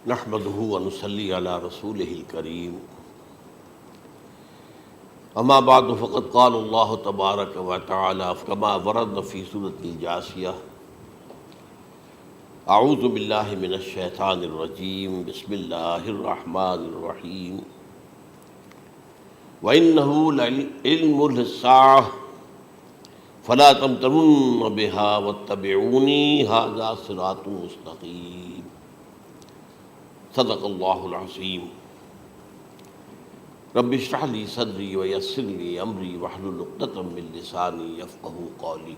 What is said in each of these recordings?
نحمده ونصلي على رسوله الكريم اما بعد فقد قال الله تبارك وتعالى كما ورد في سورة الجاثية اعوذ بالله من الشيطان الرجيم بسم الله الرحمن الرحيم وإنه لعلم للساعة فلا تمترن بها واتبعوني هذا صراط مستقيم صدق اللہ العظیم رب اشرح لی صدری ویسر لی امری واحلل عقدۃ من لسانی یفقہوا قولی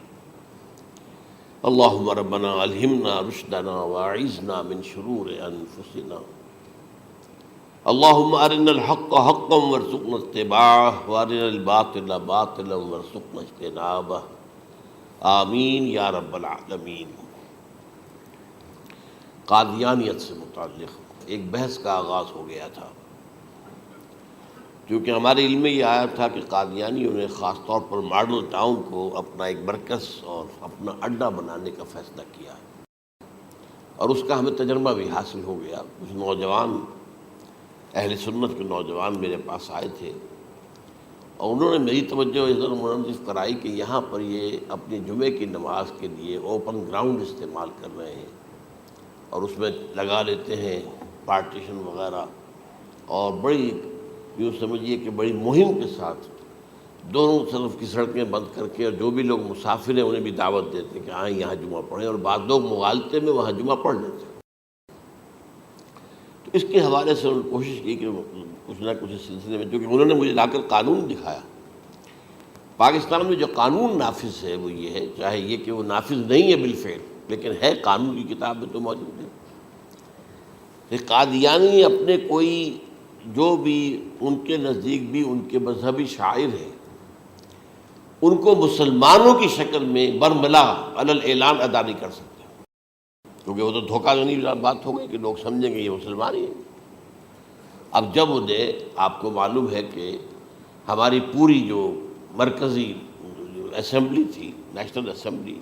اللہم ربنا الہمنا رشدنا واعذنا من شرور انفسنا اللہم ارنا الحق حقا وارزقنا اتباعہ وارنا الباطل باطلا وارزقنا اجتنابہ آمین یا رب العالمین۔ قادیانیت سے متعلق ایک بحث کا آغاز ہو گیا تھا، کیونکہ ہمارے علم میں یہ آیا تھا کہ قادیانیوں نے خاص طور پر ماڈل ٹاؤن کو اپنا ایک مرکز اور اپنا اڈہ بنانے کا فیصلہ کیا، اور اس کا ہمیں تجربہ بھی حاصل ہو گیا۔ کچھ نوجوان اہل سنت کے نوجوان میرے پاس آئے تھے اور انہوں نے میری توجہ ادھر منصرف کرائی کہ یہاں پر یہ اپنی جمعے کی نماز کے لیے اوپن گراؤنڈ استعمال کر رہے ہیں اور اس میں لگا لیتے ہیں پارٹیشن وغیرہ، اور بڑی یوں سمجھیے کہ بڑی مہم کے ساتھ دونوں طرف کی سڑکیں بند کر کے، اور جو بھی لوگ مسافر ہیں انہیں بھی دعوت دیتے ہیں کہ آئیں یہاں جمعہ پڑھیں، اور بعض لوگ مغالطے میں وہاں جمعہ پڑھ لیتے ہیں۔ تو اس کے حوالے سے انہوں نے کوشش کی کہ کچھ نہ کچھ اس سلسلے میں، کیونکہ انہوں نے مجھے لا کر قانون دکھایا۔ پاکستان میں جو قانون نافذ ہے وہ یہ ہے، چاہے یہ کہ وہ نافذ نہیں ہے بالفعل، لیکن ہے، قانون کی کتاب میں تو موجود ہے کہ قادیانی اپنے کوئی جو بھی ان کے نزدیک بھی ان کے مذہبی شاعر ہیں ان کو مسلمانوں کی شکل میں برملا علی الاعلان ادا نہیں کر سکتے، کیونکہ وہ تو دھوکہ دہی بات ہو گئی کہ لوگ سمجھیں گے یہ مسلمان ہی ہیں۔ اب جب انہیں، آپ کو معلوم ہے کہ ہماری پوری جو مرکزی اسمبلی تھی، نیشنل اسمبلی،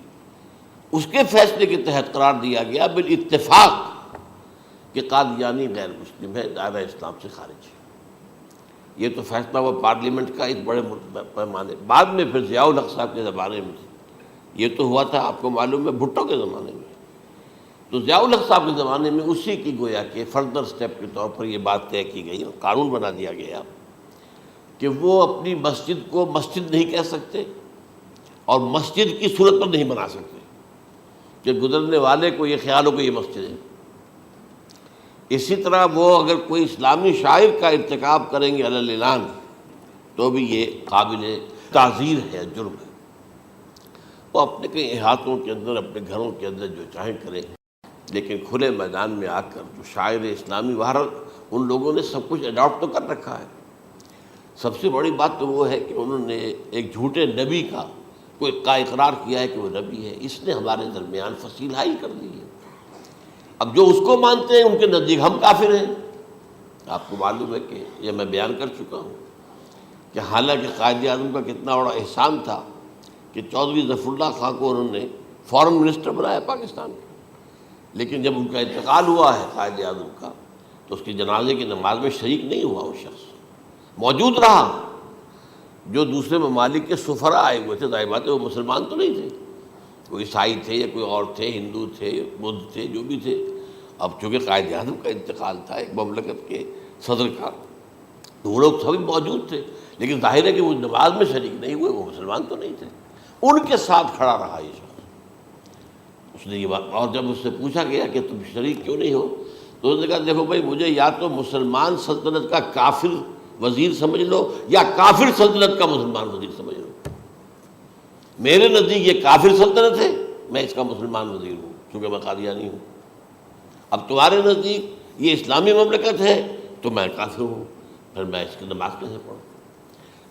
اس کے فیصلے کے تحت قرار دیا گیا بالاتفاق کہ قادیانی غیر مسلم ہے، دائرہ اسلام سے خارج ہے۔ یہ تو فیصلہ وہ پارلیمنٹ کا ایک بڑے پیمانے، بعد میں پھر ضیاء الحق صاحب کے زمانے میں یہ تو ہوا تھا، آپ کو معلوم ہے، بھٹو کے زمانے میں۔ تو ضیاء الحق صاحب کے زمانے میں اسی کی گویا کہ فردر سٹیپ کے طور پر یہ بات طے کی گئی اور قانون بنا دیا گیا کہ وہ اپنی مسجد کو مسجد نہیں کہہ سکتے اور مسجد کی صورت پر نہیں بنا سکتے کہ گزرنے والے کو یہ خیال ہو کہ یہ مسجد ہے۔ اسی طرح وہ اگر کوئی اسلامی شاعر کا ارتکاب کریں گے علی الاعلان تو بھی یہ قابل تعزیر ہے، جرم ہے۔ وہ اپنے کئی احاطوں کے اندر، اپنے گھروں کے اندر جو چاہیں کریں، لیکن کھلے میدان میں آ کر جو شاعر اسلامی باہر، ان لوگوں نے سب کچھ اڈاپٹ تو کر رکھا ہے۔ سب سے بڑی بات تو وہ ہے کہ انہوں نے ایک جھوٹے نبی کا اقرار کیا ہے کہ وہ نبی ہے، اس نے ہمارے درمیان فصیل حائل کر دی ہے۔ اب جو اس کو مانتے ہیں ان کے نزدیک ہم کافر ہیں۔ آپ کو معلوم ہے کہ یہ میں بیان کر چکا ہوں کہ حالانکہ قائد اعظم کا کتنا بڑا احسان تھا کہ چودھری ظفر اللہ خان کو انہوں نے فارن منسٹر بنایا پاکستان کا، لیکن جب ان کا انتقال ہوا ہے قائد اعظم کا تو اس کی جنازے کی نماز میں شریک نہیں ہوا، وہ شخص موجود رہا۔ جو دوسرے ممالک کے سفراء آئے ہوئے تھے، ظاہر بات ہے وہ مسلمان تو نہیں تھے، کوئی عیسائی تھے یا کوئی اور تھے، ہندو تھے، بدھ تھے، جو بھی تھے۔ اب چونکہ قائد اعظم کا انتقال تھا ایک مملکت کے صدر کا، تو وہ لوگ سبھی موجود تھے، لیکن ظاہر ہے کہ وہ نماز میں شریک نہیں ہوئے، وہ مسلمان تو نہیں تھے۔ ان کے ساتھ کھڑا رہا یہ شخص۔ اس نے یہ بات، اور جب اس سے پوچھا گیا کہ تم شریک کیوں نہیں ہو تو اس نے کہا دیکھو بھائی، مجھے یا تو مسلمان سلطنت کا کافر وزیر سمجھ لو یا کافر سلطنت کا مسلمان وزیر سمجھ لو۔ میرے نزدیک یہ کافر سلطنت ہے، میں اس کا مسلمان وزیر ہوں کیونکہ میں قادیانی ہوں۔ اب تمہارے نزدیک یہ اسلامی مملکت ہے تو میں کافر ہوں، پھر میں اس کی نماز کیسے پڑھوں؟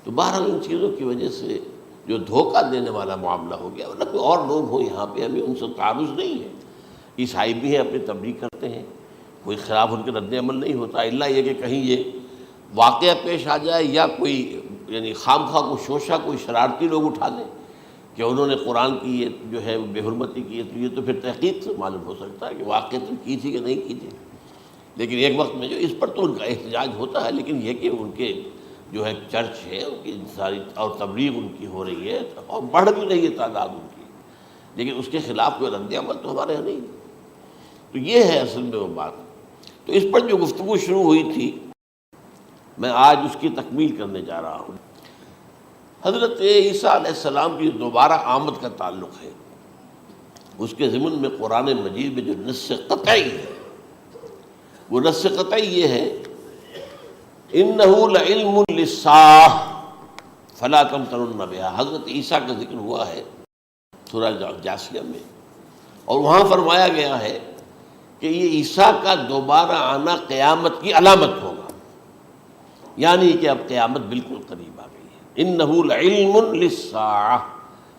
تو بہرحال ان چیزوں کی وجہ سے جو دھوکہ دینے والا معاملہ ہو گیا، ورنہ کوئی اور لوگ ہوں یہاں پہ، ہمیں ان سے تعارض نہیں ہے۔ عیسائی بھی ہیں، اپنی تبلیغ کرتے ہیں، کوئی خلاف ان کے رد عمل نہیں ہوتا، الا یہ کہ کہیں یہ واقعہ پیش آ جائے یا کوئی یعنی خام خواہ کو شوشہ کوئی شرارتی لوگ اٹھا دیں کہ انہوں نے قرآن کی یہ جو ہے بے حرمتی کی ہے، تو یہ تو پھر تحقیق سے معلوم ہو سکتا ہے کہ واقعتاً کی تھی کہ نہیں کی تھی۔ لیکن ایک وقت میں جو اس پر تو ان کا احتجاج ہوتا ہے، لیکن یہ کہ ان کے جو ہے چرچ ہے ان کی ساری اور تبلیغ ان کی ہو رہی ہے اور بڑھ بھی رہی ہے تعداد ان کی، لیکن اس کے خلاف کوئی رد عمل تو ہمارے یہاں نہیں۔ تو یہ ہے اصل میں وہ بات۔ تو اس پر جو گفتگو شروع ہوئی تھی میں آج اس کی تکمیل کرنے جا رہا ہوں۔ حضرت عیسیٰ علیہ السلام کی دوبارہ آمد کا تعلق ہے، اس کے ضمن میں قرآن مجید میں جو نص قطعی ہے، وہ نص قطعی یہ ہے اِنَّهُ لَعِلْمٌ لِلسَّاعَةِ فَلَا تَمْتَرُنَّ بِهَا۔ حضرت عیسیٰ کا ذکر ہوا ہے سورہ جاسیہ میں، اور وہاں فرمایا گیا ہے کہ یہ عیسیٰ کا دوبارہ آنا قیامت کی علامت ہوگا، یعنی کہ اب قیامت بالکل قریب آ گئی ہے۔ اِنَّهُ لَعِلْمٌ لِلسَّاعَةِ،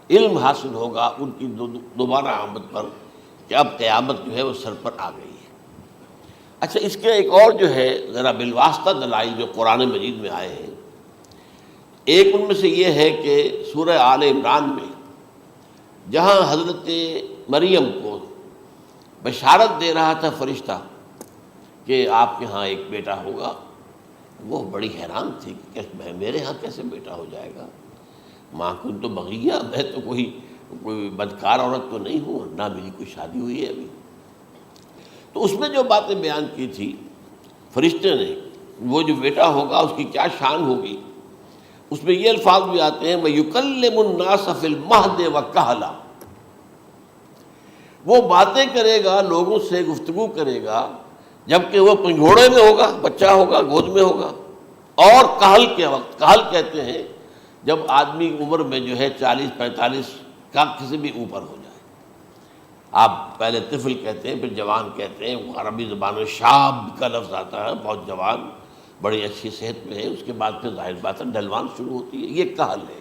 علم حاصل ہوگا ان کی دوبارہ آمد پر کہ اب قیامت جو ہے وہ سر پر آ گئی ہے۔ اچھا، اس کے ایک اور جو ہے ذرا بالواسطہ دلائل جو قرآن مجید میں آئے ہیں، ایک ان میں سے یہ ہے کہ سورہ آل عمران میں جہاں حضرت مریم کو بشارت دے رہا تھا فرشتہ کہ آپ کے ہاں ایک بیٹا ہوگا، وہ بڑی حیران تھی کہ میرے ہاں کیسے بیٹا ہو جائے گا، ماں کن تو بغیہ، میں تو کوئی بدکار عورت تو نہیں ہوں، نہ میری کوئی شادی ہوئی ہے ابھی۔ تو اس میں جو باتیں بیان کی تھی فرشتے نے، وہ جو بیٹا ہوگا اس کی کیا شان ہوگی، اس میں یہ الفاظ بھی آتے ہیں وَيُكَلِّمُ النَّاسَ فِي الْمَهْدِ وَكَهْلًا، وہ باتیں کرے گا، لوگوں سے گفتگو کرے گا جبکہ وہ پنگھوڑے میں ہوگا، بچہ ہوگا، گود میں ہوگا، اور کہل کے وقت، کہل کہتے ہیں جب آدمی عمر میں جو ہے 40-45 کا کسی بھی اوپر ہو جائے، آپ پہلے طفل کہتے ہیں، پھر جوان کہتے ہیں، عربی زبان میں شاب کا لفظ آتا ہے، بہت جوان، بڑی اچھی صحت میں ہے، اس کے بعد پھر ظاہر بات ہے ڈھلوان شروع ہوتی ہے، یہ کہل ہے۔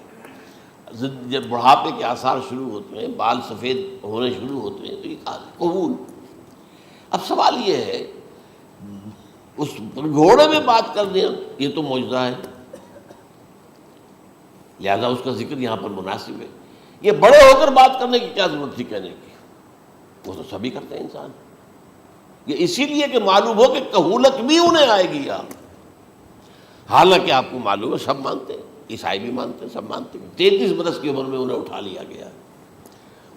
جب بڑھاپے کے آثار شروع ہوتے ہیں، بال سفید ہونے شروع ہوتے ہیں، تو یہ کہل ہے، قبول۔ اب سوال یہ ہے اس گھوڑے میں بات کر دیں، یہ تو معجزہ ہے، لہذا اس کا ذکر یہاں پر مناسب ہے۔ یہ بڑے ہو کر بات کرنے کی کیا ضرورت تھی کہنے کی، وہ تو سبھی کرتے ہیں انسان، یہ اسی لیے کہ معلوم ہو کہ کہولت بھی انہیں آئے گی یار، حالانکہ آپ کو معلوم ہے سب مانتے ہیں، عیسائی بھی مانتے ہیں، سب مانتے ہیں، 33 برس کی عمر میں انہیں اٹھا لیا گیا،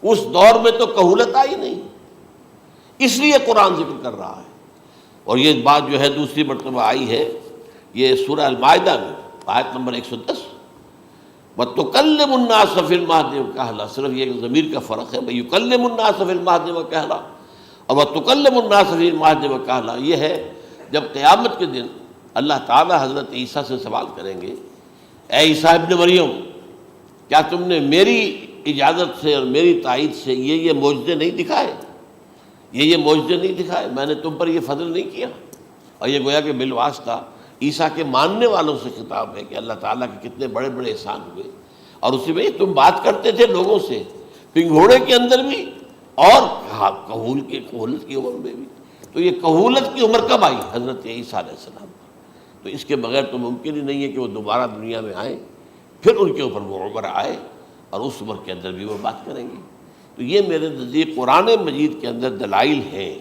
اس دور میں تو کہولت آئی نہیں، اس لیے قرآن ذکر کر رہا ہے۔ اور یہ بات جو ہے دوسری مرتبہ آئی ہے یہ سورہ المائدہ میں آیت نمبر 110، وَتُكَلِّمُ النَّاسَ فِي الْمَهْدِ وَكَهْلًا، صرف یہ ضمیر کا فرق ہے، وَيُكَلِّمُ النَّاسَ فِي الْمَهْدِ وَكَهْلًا، اور وَتُكَلِّمُ النَّاسَ فِي الْمَهْدِ وَكَهْلًا یہ ہے جب قیامت کے دن اللہ تعالیٰ حضرت عیسیٰ سے سوال کریں گے، اے عیسیٰ ابن مریم، کیا تم نے میری اجازت سے اور میری تائید سے یہ معجزے نہیں دکھائے، یہ معجزے نہیں دکھائے، میں نے تم پر یہ فضل نہیں کیا؟ اور یہ گویا کہ بالواسطہ عیسیٰ کے ماننے والوں سے خطاب ہے کہ اللہ تعالیٰ کے کتنے بڑے بڑے احسان ہوئے، اور اسی میں تم بات کرتے تھے لوگوں سے پنگھوڑے کے اندر بھی اور کہولت کی عمر میں بھی، تو یہ کہولت کی عمر کب آئی؟ حضرت عیسیٰ علیہ السلام پر۔ تو اس کے بغیر تو ممکن ہی نہیں ہے کہ وہ دوبارہ دنیا میں آئیں، پھر ان کے اوپر وہ عمر آئے اور اس عمر کے اندر بھی وہ بات کریں گے۔ تو یہ میرے نزدیک قرآن مجید کے اندر دلائل ہیں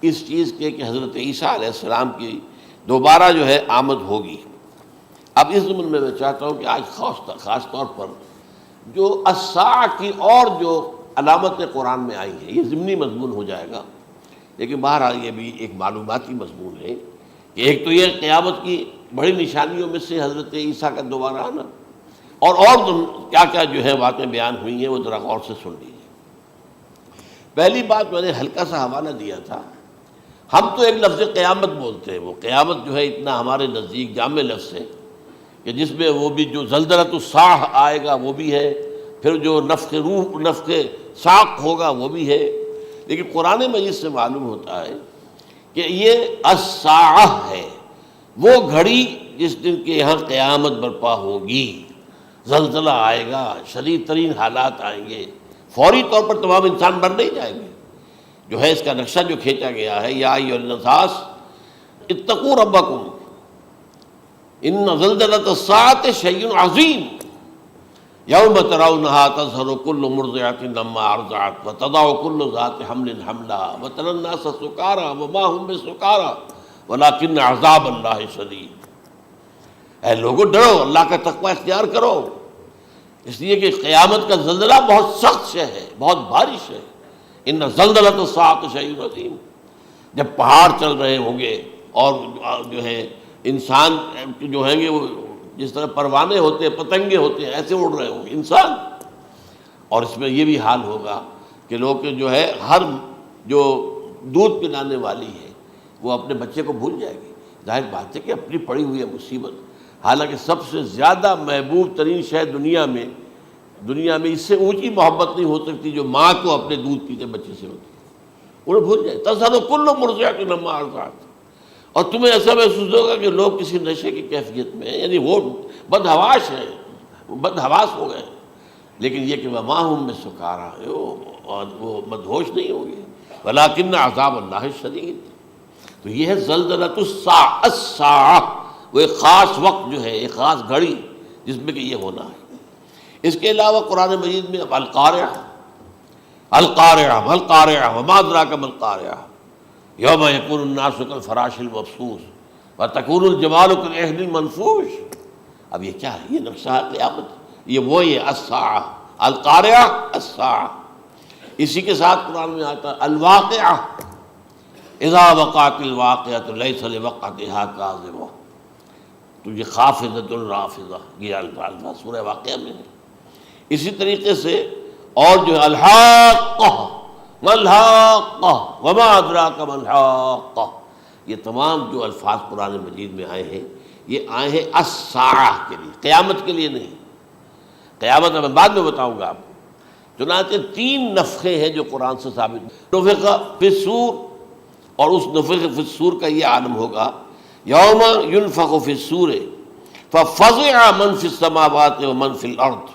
اس چیز کے کہ حضرت عیسیٰ علیہ السلام کی دوبارہ جو ہے آمد ہوگی۔ اب اس ضمن میں چاہتا ہوں کہ آج خاص طور پر جو الساعہ کی اور جو علامتیں قرآن میں آئی ہیں، یہ ضمنی مضمون ہو جائے گا، لیکن بہرحال یہ بھی ایک معلوماتی مضمون ہے کہ ایک تو یہ قیامت کی بڑی نشانیوں میں سے حضرت عیسیٰ کا دوبارہ آنا، اور کیا کیا جو ہے باتیں بیان ہوئی ہیں وہ ذرا غور سے سن لیجیے۔ پہلی بات میں نے ہلکا سا حوالہ دیا تھا، ہم تو ایک لفظ قیامت بولتے ہیں، وہ قیامت جو ہے اتنا ہمارے نزدیک جامع لفظ ہے کہ جس میں وہ بھی جو زلزلۃ الساعہ آئے گا وہ بھی ہے، پھر جو نفخ روح نفخ ساق ہوگا وہ بھی ہے، لیکن قرآن مجید سے معلوم ہوتا ہے کہ یہ الساعہ ہے، وہ گھڑی جس دن کے یہاں قیامت برپا ہوگی، زلزلہ آئے گا، شدید ترین حالات آئیں گے، فوری طور پر تمام انسان مر نہیں جائیں گے۔ جو ہے اس کا نقشہ جو کھینچا گیا ہے، یا ایھا الناس اتقوا ربکم ان زلزلۃ الساعۃ شیء عظیم یوم ترونها تذہل کل مرضعۃ عما ارضعت وتضع کل ذات حمل حملها وتری الناس سکارى وما هم بسکارى ولکن عذاب اللہ شدید، اے لوگوں ڈرو، اللہ کا تقوی اختیار کرو، اس لیے کہ قیامت کا زلزلہ بہت سخت شے ہے، بہت بھاری شے ہے۔ ان زلزلۃ الساعۃ شیء عظیم، جب پہاڑ چل رہے ہوں گے اور جو ہے انسان جو ہیں گے وہ جس طرح پروانے ہوتے ہیں، پتنگے ہوتے ہیں، ایسے اڑ رہے ہوں گے انسان، اور اس میں یہ بھی حال ہوگا کہ لوگ جو ہے ہر جو دودھ پلانے والی ہے وہ اپنے بچے کو بھول جائے گی۔ ظاہر بات ہے کہ اپنی پڑی ہوئی ہے مصیبت، حالانکہ سب سے زیادہ محبوب ترین شے دنیا میں اس سے اونچی محبت نہیں ہو سکتی جو ماں کو اپنے دودھ پیتے بچے سے ہوتی ہے، انہیں بھول جائے۔ تذہل کل مرضعۃ عما ارضعت، اور تمہیں ایسا محسوس ہوگا کہ لوگ کسی نشے کی کیفیت میں ہیں، یعنی وہ بدحواش ہیں، بدحواس ہو گئے، لیکن یہ کہ وما ہم بسکارى، اور وہ مدہوش نہیں ہوں گے، ولکن عذاب اللہ شدید۔ تو یہ ہے زلزلۃ الساعہ، وہ ایک خاص وقت جو ہے، ایک خاص گھڑی جس میں کہ یہ ہونا ہے۔ اس کے علاوہ قرآن مجید میں القارعہ، القارعہ والقارعہ وما ادراک ما القارعہ، یوم یکون الناس کالفراش المبثوث وتکون الجبال کالعہن المنفوش۔ اب یہ کیا ہے؟ یہ نقشہ ہے قیامت، یہ الساعہ، القارعہ الساعہ۔ اسی کے ساتھ قرآن میں آتا ہے الواقعہ، اذا وقعت الواقعۃ لیس لوقعتها کاذبہ، تو یہ خافضۃ رافضہ، یہ الفاظ سورہ واقعہ میں ہے۔ اسی طریقے سے اور جو ہے الحاقہ، ما الحاقہ وما ادراک ما الحاقہ، یہ تمام جو الفاظ قرآن مجید میں آئے ہیں یہ آئے ہیں الساعہ کے لیے، قیامت کے لیے نہیں۔ قیامت میں بعد میں بتاؤں گا آپ کو۔ چنانچہ 3 نفخے ہیں جو قرآن سے ثابت، نفخ فی الصور، اور اس نفخ فی الصور کا یہ عالم ہوگا یوم ینفخ فی الصور ففزع من فی السماوات ومن فی الارض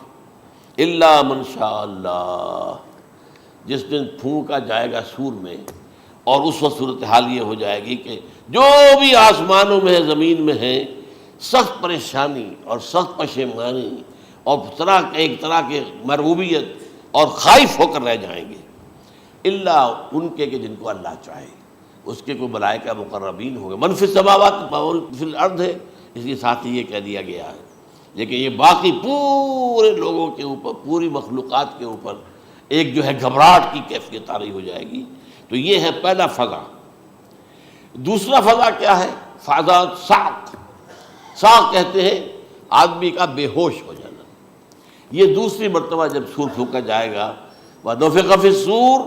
الا من شاء اللہ، جس دن پھونکا جائے گا سور میں، اور اس وقت صورتحال یہ ہو جائے گی کہ جو بھی آسمانوں میں ہے، زمین میں ہے، سخت پریشانی اور سخت پشیمانی اور ایک طرح کے مرعوبیت اور خائف ہو کر رہ جائیں گے، الا ان کے کہ جن کو اللہ چاہے، اس کے کوئی ملائکہ مقربین ہوں گے۔ من فی السماوات فی الارض ہے، اس لیے ساتھ ہی یہ کہہ دیا گیا ہے، لیکن یہ باقی پورے لوگوں کے اوپر، پوری مخلوقات کے اوپر ایک جو ہے گھبراہٹ کی کیفیت طاری ہو جائے گی۔ تو یہ ہے پہلا فضا۔ دوسرا فضا کیا ہے؟ فضا صعق، صعق کہتے ہیں آدمی کا بے ہوش ہو جانا۔ یہ دوسری مرتبہ جب سور پھونکا جائے گا، وَنُفِخَ فِي الصُّورِ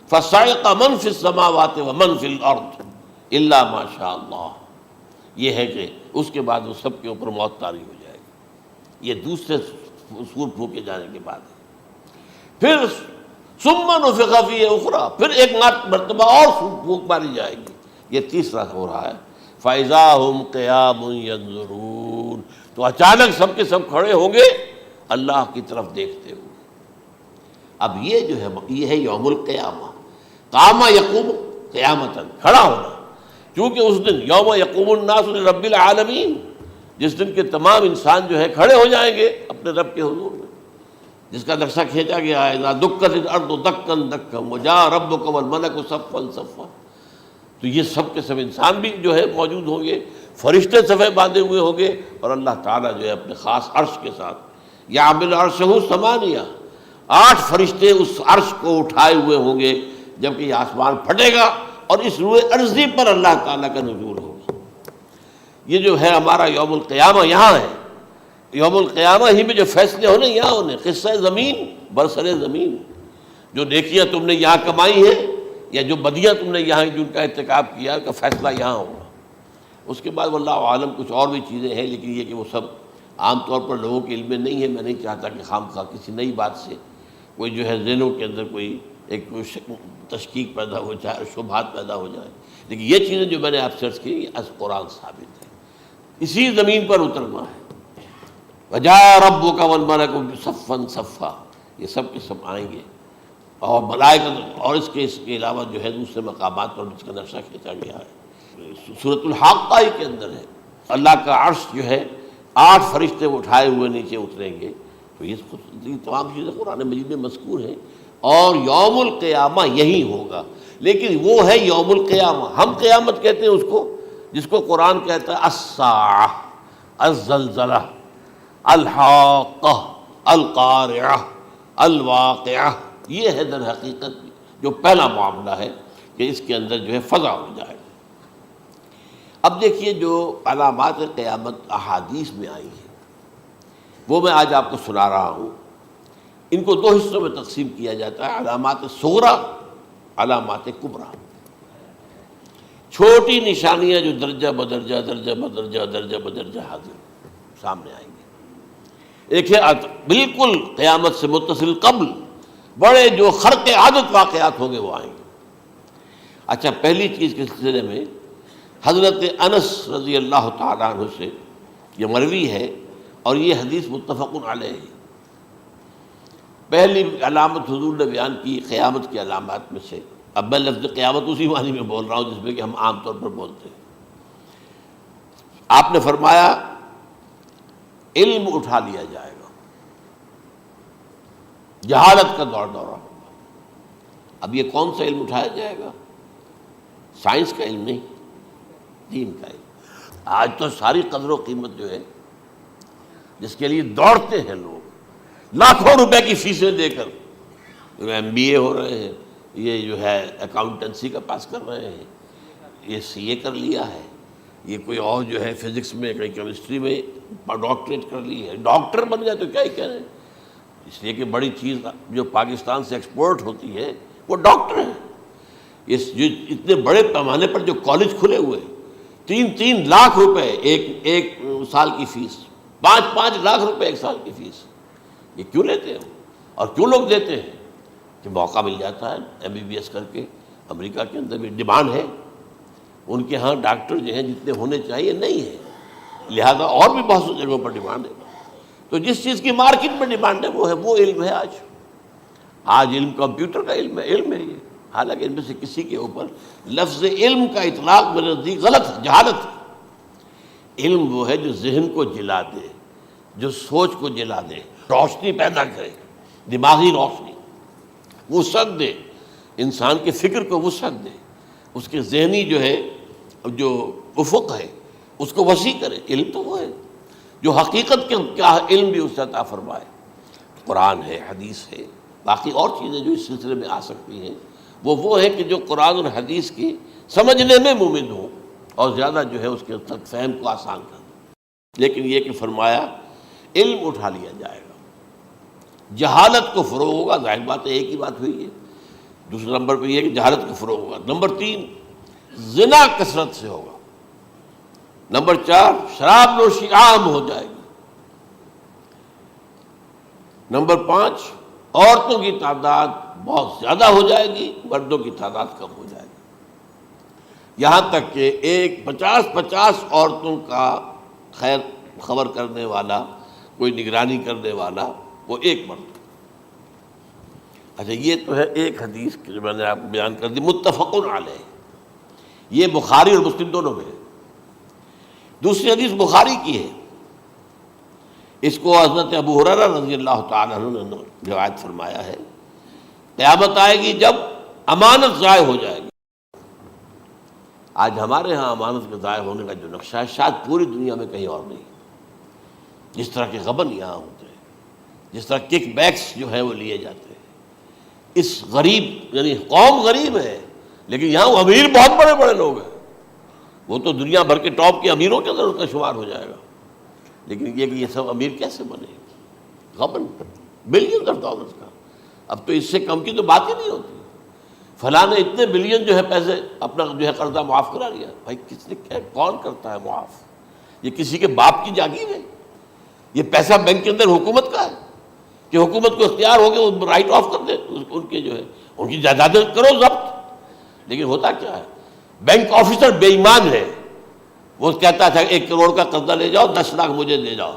فَصَعِقَ مَن فِي السَّمَاوَاتِ وَمَن فِي الْأَرْضِ إِلَّا مَا شَاءَ اللَّهُ، یہ ہے کہ اس کے بعد وہ سب کے اوپر موت طاری ہو جائے گی۔ یہ دوسرے سور پھونکے جانے کے بعد ہے۔ پھر ثُمَّ نُفِخَ فِيهِ أُخْرَى، پھر ایک مرتبہ اور پھونک ماری جائے گی، یہ تیسرا ہو رہا ہے۔ فَإِذَا هُمْ قِيَامٌ يَنظُرُونَ، تو اچانک سب کے سب کھڑے ہوں گے اللہ کی طرف دیکھتے ہوئے۔ اب یہ جو ہے یہ ہے یوم القیامہ، قام یقوم قیامتاً، کھڑا ہونا، کیونکہ اس دن یوم یقوم الناس لرب العالمین، جس دن کے تمام انسان جو ہے کھڑے ہو جائیں گے اپنے رب کے حضور میں، جس کا نقشہ کھینچا گیا ہے اذا دکت الارض دکا دکا وجاء ربک والملک صفا صفا۔ تو یہ سب کے سب انسان بھی جو ہے موجود ہوں گے، فرشتے صفے باندھے ہوئے ہوں گے، اور اللہ تعالیٰ جو ہے اپنے خاص عرش کے ساتھ، یحمل عرشہ ثمانیہ، 8 فرشتے اس عرش کو اٹھائے ہوئے ہوں گے، جبکہ یہ آسمان پھٹے گا اور اس روئے ارضی پر اللہ تعالیٰ کا نزول ہوگا۔ یہ جو ہے ہمارا یوم القیامہ یہاں ہے، یوم القیامہ ہی میں جو فیصلے ہونے یہاں ہونے، قصہ زمین برسر زمین، جو نیکیاں تم نے یہاں کمائی ہیں یا جو بدیاں تم نے یہاں جن کا ارتکاب کیا کا فیصلہ یہاں ہوگا۔ اس کے بعد واللہ عالم کچھ اور بھی چیزیں ہیں، لیکن یہ کہ وہ سب عام طور پر لوگوں کے علم میں نہیں ہے۔ میں نہیں چاہتا کہ خام خواہ کسی نئی بات سے کوئی جو ہے ذہنوں کے اندر کوئی ایک تشکیک پیدا ہو جائے اور شبہات پیدا ہو جائے، لیکن یہ چیزیں جو میں نے آپ سرچ کی از قرآن ثابت ہے، اسی زمین پر اترنا ہے۔ وجاء ربک والملک صفا صفا، یہ سب کے سب آئیں گے، اور ملائکہ، اور اس کے علاوہ جو ہے دوسرے مقامات پر جس کا نقشہ کھینچا گیا ہے سورۃ الحاقہ کے اندر ہے۔ اللہ کا عرش جو ہے 8 فرشتے اٹھائے ہوئے نیچے اتریں گے۔ تو یہ تمام چیزیں قرآن مجید میں مذکور ہیں، اور یوم القیامہ یہی ہوگا، لیکن وہ ہے یوم القیامہ، ہم قیامت کہتے ہیں اس کو، جس کو قرآن کہتا ہے الساعہ، الزلزلہ، الحاقہ، القارعہ، الواقعہ، یہ ہے در حقیقت جو پہلا معاملہ ہے کہ اس کے اندر جو ہے فضا ہو جائے۔ اب دیکھیے جو علامات قیامت احادیث میں آئی ہیں وہ میں آج آپ کو سنا رہا ہوں۔ ان کو دو حصوں میں تقسیم کیا جاتا ہے، علامات صغریٰ، علامات کبریٰ۔ چھوٹی نشانیاں جو درجہ بدرجہ درجہ بدرجہ درجہ بدرجہ حاضر سامنے آئیں گے۔ ایک ہے بالکل قیامت سے متصل قبل بڑے جو خرق عادت واقعات ہوں گے وہ آئیں گے۔ اچھا، پہلی چیز کے سلسلے میں حضرت انس رضی اللہ تعالیٰ عنہ سے یہ مروی ہے اور یہ حدیث متفق علیہ ہے۔ پہلی علامت حضور نے بیان کی قیامت کی علامات میں سے، اب میں لفظ قیامت اسی معنی میں بول رہا ہوں جس میں کہ ہم عام طور پر بولتے ہیں۔ آپ نے فرمایا علم اٹھا لیا جائے گا، جہالت کا دور دورہ ہوگا۔ اب یہ کون سا علم اٹھایا جائے گا؟ سائنس کا علم نہیں، دین کا علم۔ آج تو ساری قدر و قیمت جو ہے جس کے لیے دوڑتے ہیں لوگ لاکھوں روپے کی فیسیں دے کر، ایم بی اے ہو رہے ہیں، یہ جو ہے اکاؤنٹنسی کا پاس کر رہے ہیں، یہ سی اے کر لیا ہے، یہ کوئی اور جو ہے فزکس میں کوئی کیمسٹری میں ڈاکٹریٹ کر لی ہے، ڈاکٹر بن گیا تو کیا ہی کہہ رہے ہیں۔ اس لیے کہ بڑی چیز جو پاکستان سے ایکسپورٹ ہوتی ہے وہ ڈاکٹر ہیں۔ جو اتنے بڑے پیمانے پر جو کالج کھلے ہوئے، 3 لاکھ روپے ایک سال کی فیس، 5 لاکھ روپے ایک سال کی فیس، یہ کیوں لیتے ہیں اور کیوں لوگ دیتے ہیں؟ کہ موقع مل جاتا ہے ایم بی بی ایس کر کے۔ امریکہ کے اندر بھی ڈیمانڈ ہے، ان کے ہاں ڈاکٹر جو ہیں جتنے ہونے چاہیے نہیں ہے، لہذا اور بھی بہت سی جگہوں پر ڈیمانڈ ہے۔ تو جس چیز کی مارکیٹ میں ڈیمانڈ ہے وہ علم ہے۔ آج علم کمپیوٹر کا علم ہے یہ، حالانکہ ان میں سے کسی کے اوپر لفظ علم کا اطلاق میرے نزدیک غلط ہے، جہالت ہے۔ علم وہ ہے جو ذہن کو جلا دے، جو سوچ کو جلا دے، روشنی پیدا کرے، دماغی روشنی، وسعت دے، انسان کے فکر کو وسعت دے، اس کے ذہنی جو ہے جو افق ہے اس کو وسیع کرے۔ علم تو وہ ہے جو حقیقت کے کیا علم بھی اس سے عطا فرمائے۔ قرآن ہے، حدیث ہے، باقی اور چیزیں جو اس سلسلے میں آ سکتی ہیں وہ ہے کہ جو قرآن اور حدیث کی سمجھنے میں مومن ہوں اور زیادہ جو ہے اس کے تک فہم کو آسان کر دیں۔ لیکن یہ کہ فرمایا علم اٹھا لیا جائے گا، جہالت کو فروغ ہوگا، ظاہر بات ہے ایک ہی بات ہوئی ہے۔ دوسرے نمبر پہ یہ کہ جہالت کو فروغ ہوگا۔ نمبر 3 زنا کثرت سے ہوگا۔ نمبر 4 شراب نوشی عام ہو جائے گی۔ نمبر 5 عورتوں کی تعداد بہت زیادہ ہو جائے گی، مردوں کی تعداد کم ہو جائے گی، یہاں تک کہ 50 عورتوں کا خیر خبر کرنے والا، کوئی نگرانی کرنے والا، وہ ایک مرد۔ اچھا، یہ تو ہے ایک حدیث جو میں نے آپ کو بیان کر دی، متفق علیہ، یہ بخاری اور مسلم دونوں میں ہے۔ دوسری حدیث بخاری کی ہے، اس کو حضرت ابو ہریرہ رضی اللہ تعالیٰ عنہ نے روایت فرمایا ہے، قیامت آئے گی جب امانت ضائع ہو جائے گی۔ آج ہمارے ہاں امانت کے ضائع ہونے کا جو نقشہ ہے شاید پوری دنیا میں کہیں اور نہیں۔ جس طرح کے غبن یہاں ہوتے ہیں، جس طرح کک بیکس جو ہے وہ لیے جاتے ہیں، اس غریب یعنی قوم غریب ہے لیکن یہاں وہ امیر بہت بڑے بڑے لوگ ہیں، وہ تو دنیا بھر کے ٹاپ کے امیروں کے اندر اس کا شمار ہو جائے گا۔ لیکن یہ کہ یہ سب امیر کیسے بنے؟ غبن بلین ڈالرز کا، اب تو اس سے کم کی تو بات ہی نہیں ہوتی۔ فلاں نے اتنے بلین جو ہے پیسے اپنا جو ہے قرضہ معاف کرا لیا۔ بھائی کس نے کیا، کون کرتا ہے معاف؟ یہ کسی کے باپ کی جاگیر ہے؟ یہ پیسہ بینک کے اندر حکومت کا ہے کہ حکومت کو اختیار ہو گیا وہ رائٹ آف کر دے ان کے جو ہے ان کی جائیدادیں کرو ضبط۔ لیکن ہوتا کیا ہے، بینک آفیسر بے ایمان ہے، وہ کہتا تھا 1 کروڑ کا قرضہ لے جاؤ، 10 لاکھ مجھے دے جاؤ،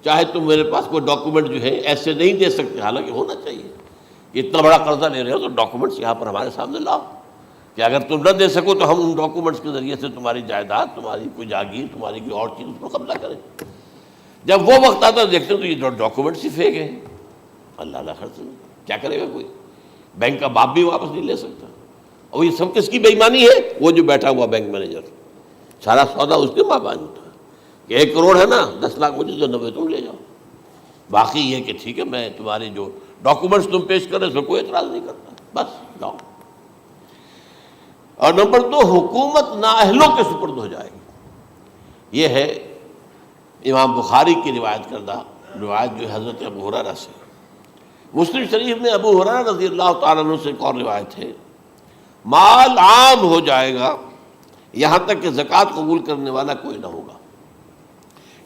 چاہے تم میرے پاس کوئی ڈاکومنٹ جو ہے ایسے نہیں دے سکتے، حالانکہ ہونا چاہیے کہ اتنا بڑا قرضہ لے رہے ہو تو ڈاکومنٹس یہاں پر ہمارے سامنے لاؤ کہ اگر تم نہ دے سکو تو ہم ان ڈاکومنٹس کے ذریعے سے تمہاری جائیداد، تمہاری کوئی جاگیر، تمہاری کوئی اور چیز اس کو قبضہ کریں۔ جب وہ وقت آتا دیکھتے تو یہ ڈاکومنٹس ہی فیک ہیں، اللہ خرچ کیا کرے گا کوئی؟ بینک کا باپ بھی واپس نہیں لے سکتا۔ اور یہ سب کس کی بے ایمانی ہے؟ وہ جو بیٹھا ہوا بینک مینیجر، سارا سودا اس کے مابین ہوتا ہے کہ 1 کروڑ ہے نا، 10 لاکھ مجھے دو، 90 تم لے جاؤ، باقی یہ کہ ٹھیک ہے میں تمہارے جو ڈاکومنٹس تم پیش کر رہے اس میں کوئی اعتراض نہیں کرتا، بس جاؤ۔ اور نمبر 2، حکومت نااہلوں کے سپرد ہو جائے گی۔ یہ ہے امام بخاری کی روایت کردہ روایت جو حضرت ابو ہریرہ سے۔ مسلم شریف میں ابو ہریرہ رضی اللہ تعالیٰ عنہ سے ایک اور روایت ہے، مال عام ہو جائے گا یہاں تک کہ زکوٰۃ قبول کرنے والا کوئی نہ ہوگا۔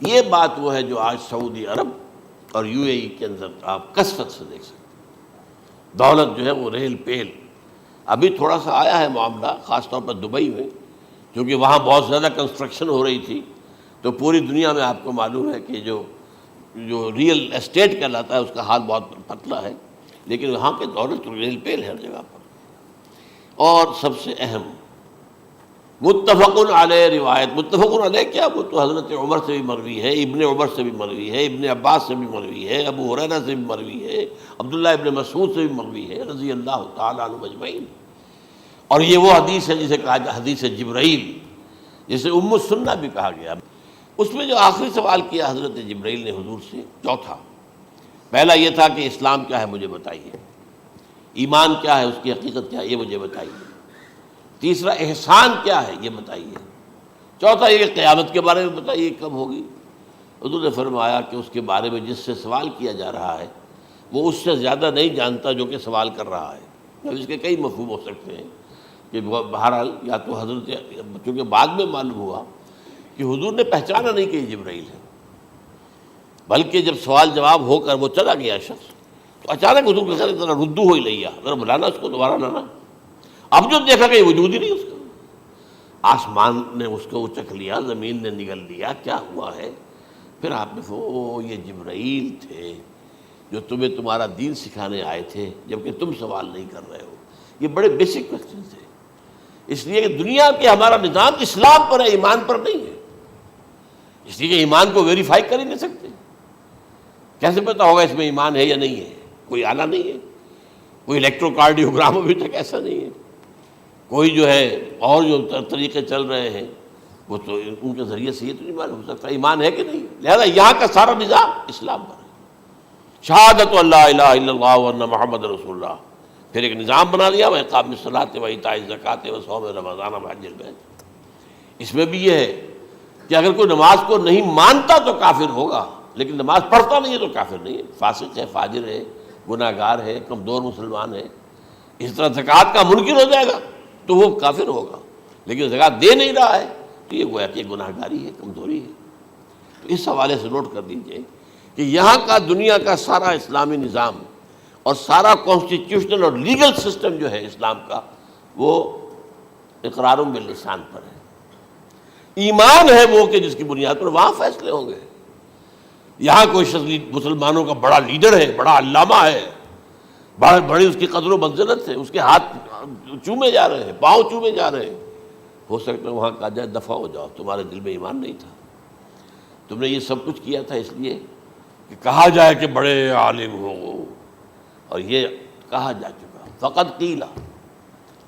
یہ بات وہ ہے جو آج سعودی عرب اور UAE کے اندر آپ کثرت سے دیکھ سکتے ہیں۔ دولت جو ہے وہ ریل پیل، ابھی تھوڑا سا آیا ہے معاملہ خاص طور پر دبئی میں، کیونکہ وہاں بہت زیادہ کنسٹرکشن ہو رہی تھی، تو پوری دنیا میں آپ کو معلوم ہے کہ جو ریئل اسٹیٹ کہلاتا ہے اس کا حال بہت پتلا ہے، لیکن وہاں کے دولت ریل پیل ہے ہر جگہ پر۔ اور سب سے اہم متفق علیہ روایت، متفق علیہ کیا، وہ تو حضرت عمر سے بھی مروی ہے، ابن عمر سے بھی مروی ہے، ابن عباس سے بھی مروی ہے، ابو ہریرہ سے بھی مروی ہے، عبداللہ ابن مسعود سے بھی مروی ہے رضی اللہ تعالیٰ عنہ اجمعین۔ اور یہ وہ حدیث ہے جسے کہا جائے حدیث جبرائیل، جسے ام السنہ بھی کہا گیا۔ اس میں جو آخری سوال کیا حضرت جبرائیل نے حضور سے، چوتھا، پہلا یہ تھا کہ اسلام کیا ہے مجھے بتائیے، ایمان کیا ہے، اس کی حقیقت کیا ہے یہ مجھے بتائیے، تیسرا احسان کیا ہے یہ بتائیے، چوتھا یہ کہ قیامت کے بارے میں بتائیے کب ہوگی۔ حضور نے فرمایا کہ اس کے بارے میں جس سے سوال کیا جا رہا ہے وہ اس سے زیادہ نہیں جانتا جو کہ سوال کر رہا ہے۔ اب اس کے کئی مفہوم ہو سکتے ہیں کہ بہرحال یا تو حضرت، چونکہ بعد میں معلوم ہوا کہ حضور نے پہچانا نہیں کہ یہ جبرائیل ہے، بلکہ جب سوال جواب ہو کر وہ چلا گیا شخص تو اچانک حضور کے خیال ذرا ردو ہو ہی لیا، ذرا بلانا اس کو دوبارہ لانا۔ اب جو دیکھا کہ وجود ہی نہیں اس کا، آسمان نے اس کو اچک لیا، زمین نے نگل لیا، کیا ہوا ہے؟ پھر آپ نے یہ جبرائیل تھے جو تمہیں تمہارا دین سکھانے آئے تھے جبکہ تم سوال نہیں کر رہے ہو۔ یہ بڑے بیسک کوسچن تھے، اس لیے کہ دنیا کے ہمارا نظام اسلام پر ہے، ایمان پر نہیں ہے، اس لیے کہ ایمان کو ویریفائی کر ہی نہیں سکتے۔ کیسے پتہ ہوگا اس میں ایمان ہے یا نہیں ہے؟ کوئی آلہ نہیں ہے، کوئی الیکٹروکارڈیوگرام ابھی تک ایسا نہیں ہے، کوئی جو ہے اور جو طریقے چل رہے ہیں وہ تو ان کے ذریعے سے یہ تو نہیں معلوم ہو سکتا ایمان ہے کہ نہیں۔ لہذا یہاں کا سارا نظام اسلام پر ہے، شہادت اللہ الہ الا اللہ وان محمد رسول اللہ، پھر ایک نظام بنا دیا، وہ اقام الصلاۃ و ایتاء الزکوٰۃ و صوم رمضان و حج البیت۔ اس میں بھی یہ ہے کہ اگر کوئی نماز کو نہیں مانتا تو کافر ہوگا، لیکن نماز پڑھتا نہیں ہے تو کافر نہیں ہے، فاسق ہے، فاجر ہے، گناہ گار ہے، کمزور مسلمان ہے۔ اس طرح زکوٰۃ کا منکر ہو جائے گا تو وہ کافر ہوگا، لیکن زکوٰۃ دے نہیں رہا ہے تو یہ گویا کہ گناہ گاری ہے، کمزوری ہے۔ تو اس حوالے سے نوٹ کر دیجئے کہ یہاں کا دنیا کا سارا اسلامی نظام اور سارا کانسٹیٹیوشنل اور لیگل سسٹم جو ہے اسلام کا وہ اقرار باللسان پر ہے، ایمان ہے وہ کہ جس کی بنیاد پر وہاں فیصلے ہوں گے۔ یہاں کوئی شخص مسلمانوں کا بڑا لیڈر ہے، بڑا علامہ ہے، بڑی اس کی قدر و منزلت ہے، اس کے ہاتھ چومے جا رہے ہیں، پاؤں چومے جا رہے ہیں، ہو سکتا ہے وہاں کہا جائے دفع ہو جاؤ، تمہارے دل میں ایمان نہیں تھا، تم نے یہ سب کچھ کیا تھا اس لیے کہ کہا جائے کہ بڑے عالم ہو، اور یہ کہا جا چکا، فقط قیل،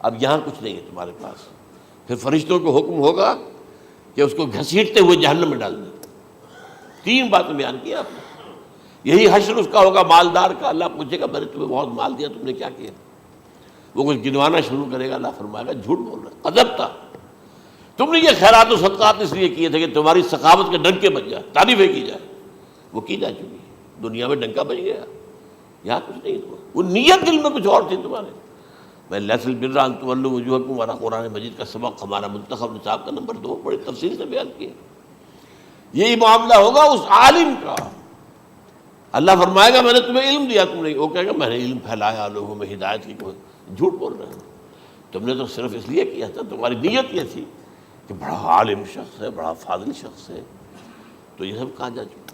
اب یہاں کچھ نہیں ہے تمہارے پاس۔ پھر فرشتوں کو حکم ہوگا کہ اس کو گھسیٹتے ہوئے جہنم میں ڈال دیں۔ 3 باتیں بیان کی آپ نے، یہی حشر اس کا ہوگا مالدار کا، اللہ پوچھے گا میں نے تمہیں بہت مال دیا، تم نے کیا کیا؟ وہ کچھ گنوانا شروع کرے گا، اللہ فرمائے گا جھوٹ بول رہا ہے، قذبت، تم نے یہ خیرات و صدقات اس لیے کیے تھے کہ تمہاری سخاوت کے ڈنکے بج جائے، تعریفیں کی جائے، وہ کی جا چکی ہے، دنیا میں ڈنکا بج گیا، یہاں کچھ نہیں، وہ نیت دل میں کچھ اور تھی تمہارے۔ میں لیس البر ان تولوا وجوہکم والا قرآن مجید کا سبق ہمارا منتخب نصاب کا نمبر 2 بڑی تفصیل سے بیان کیا۔ یہی معاملہ ہوگا اس عالم کا، اللہ فرمائے گا میں نے تمہیں علم دیا، تم نہیں، وہ کہے گا میں نے علم پھیلایا لوگوں میں ہدایت کی، کوئی جھوٹ بول رہے ہو، تم نے تو صرف اس لیے کیا تھا، تمہاری نیت یہ تھی کہ بڑا عالم شخص ہے، بڑا فاضل شخص ہے، تو یہ سب کہا جا چکا۔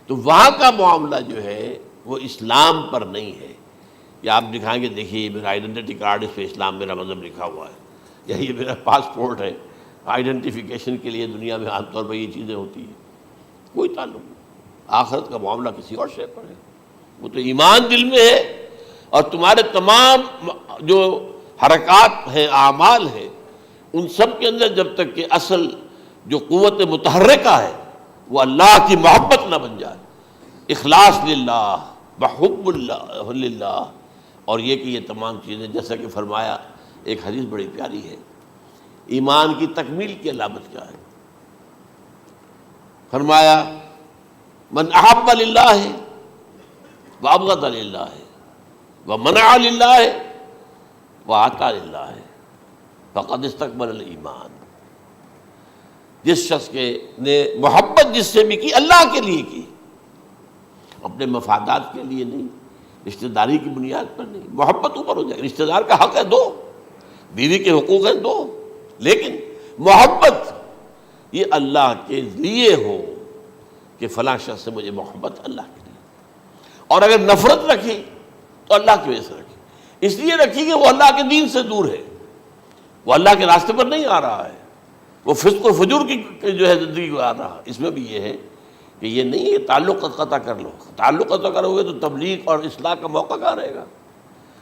تو وہاں کا معاملہ جو ہے وہ اسلام پر نہیں ہے، یا آپ دکھائیں گے دیکھیے یہ میرا آئیڈینٹی کارڈ، اس پہ اسلام میرا مذہب لکھا ہوا ہے، یا یہ میرا پاسپورٹ ہے، آئیڈینٹیفیکیشن کے لیے دنیا میں عام طور پر یہ چیزیں ہوتی ہیں، کوئی تعلق نہیں۔ آخرت کا معاملہ کسی اور شے پر ہے، وہ تو ایمان دل میں ہے، اور تمہارے تمام جو حرکات ہیں، اعمال ہیں، ان سب کے اندر جب تک کہ اصل جو قوت متحرکہ ہے وہ اللہ کی محبت نہ بن جائے. اخلاص للہ وحب اللہ للہ، اور یہ کہ یہ تمام چیزیں جیسا کہ فرمایا، ایک حدیث بڑی پیاری ہے، ایمان کی تکمیل کی علامت کیا ہے؟ فرمایا من احب للہ وابغض للہ ومنع للہ واعطى للہ فقد استکمل الایمان. جس شخص کے نے محبت جس سے بھی کی، اللہ کے لیے کی، اپنے مفادات کے لیے نہیں، رشتہ داری کی بنیاد پر نہیں. محبت اوپر ہو جائے، رشتہ دار کا حق ہے دو، بیوی کے حقوق ہیں دو، لیکن محبت یہ اللہ کے لیے ہو کہ فلاں شخص سے مجھے محبت اللہ کے لیے. اور اگر نفرت رکھی تو اللہ کی وجہ سے رکھی، اس لیے رکھی کہ وہ اللہ کے دین سے دور ہے، وہ اللہ کے راستے پر نہیں آ رہا ہے، وہ فسق و فجور کی جو ہے زندگی کو آ رہا. اس میں بھی یہ ہے کہ یہ نہیں ہے تعلق قطع کر لو، تعلق قطع کرو گے تو تبلیغ اور اصلاح کا موقع کہاں رہے گا،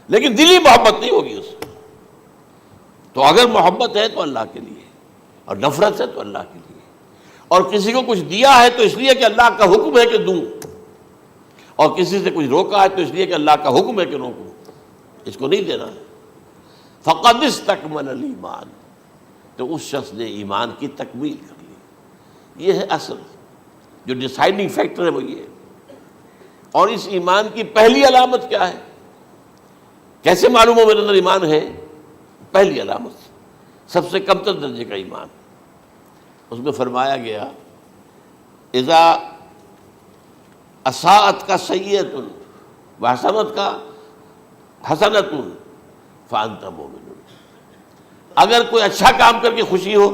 لیکن دلی محبت نہیں ہوگی اس سے. تو اگر محبت ہے تو اللہ کے لیے، اور نفرت ہے تو اللہ کے لیے. اور کسی کو کچھ دیا ہے تو اس لیے کہ اللہ کا حکم ہے کہ دوں، اور کسی سے کچھ روکا ہے تو اس لیے کہ اللہ کا حکم ہے کہ روکوں، اس کو نہیں دینا ہے. فقد استکمل الایمان، تو اس شخص نے ایمان کی تکمیل کر لی. یہ ہے اصل جو ڈیسائیڈنگ فیکٹر ہے، وہ یہ ہے. اور اس ایمان کی پہلی علامت کیا ہے؟ کیسے معلوم ہو میرے اندر ایمان ہے؟ پہلی علامت سب سے کم تر درجے کا ایمان، اس میں فرمایا گیا اذا اساءت کا سیئۃ وحسنت کا حسنۃ فانت مومن. اگر کوئی اچھا کام کر کے خوشی ہو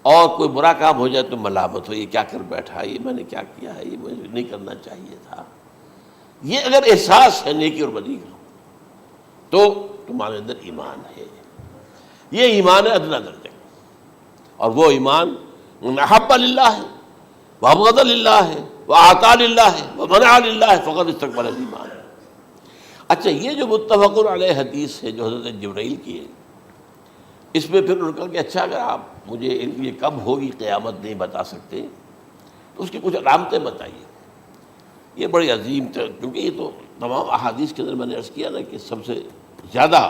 اور کوئی برا کام ہو جائے تو ملامت ہو، یہ کیا کر بیٹھا، یہ میں نے کیا کیا ہے، یہ مجھے نہیں کرنا چاہیے تھا. یہ اگر احساس ہے نیکی اور بدی کا تو تمہارے اندر ایمان ہے. یہ ایمان ہے ادنا درجے کا، اور وہ ایمان من احب للہ وابغض للہ واعطى للہ ومنع للہ فقد استکمل الایمان. اچھا، یہ جو متفق علیہ حدیث ہے جو حضرت جبرائیل کی ہے، اس میں پھر انہوں نے کہا کہ اچھا اگر آپ مجھے یہ کب ہوگی قیامت نہیں بتا سکتے تو اس کی کچھ علامتیں بتائیے. یہ بڑی عظیم تھا، کیونکہ یہ تو تمام احادیث کے اندر میں نے عرض کیا نا کہ سب سے زیادہ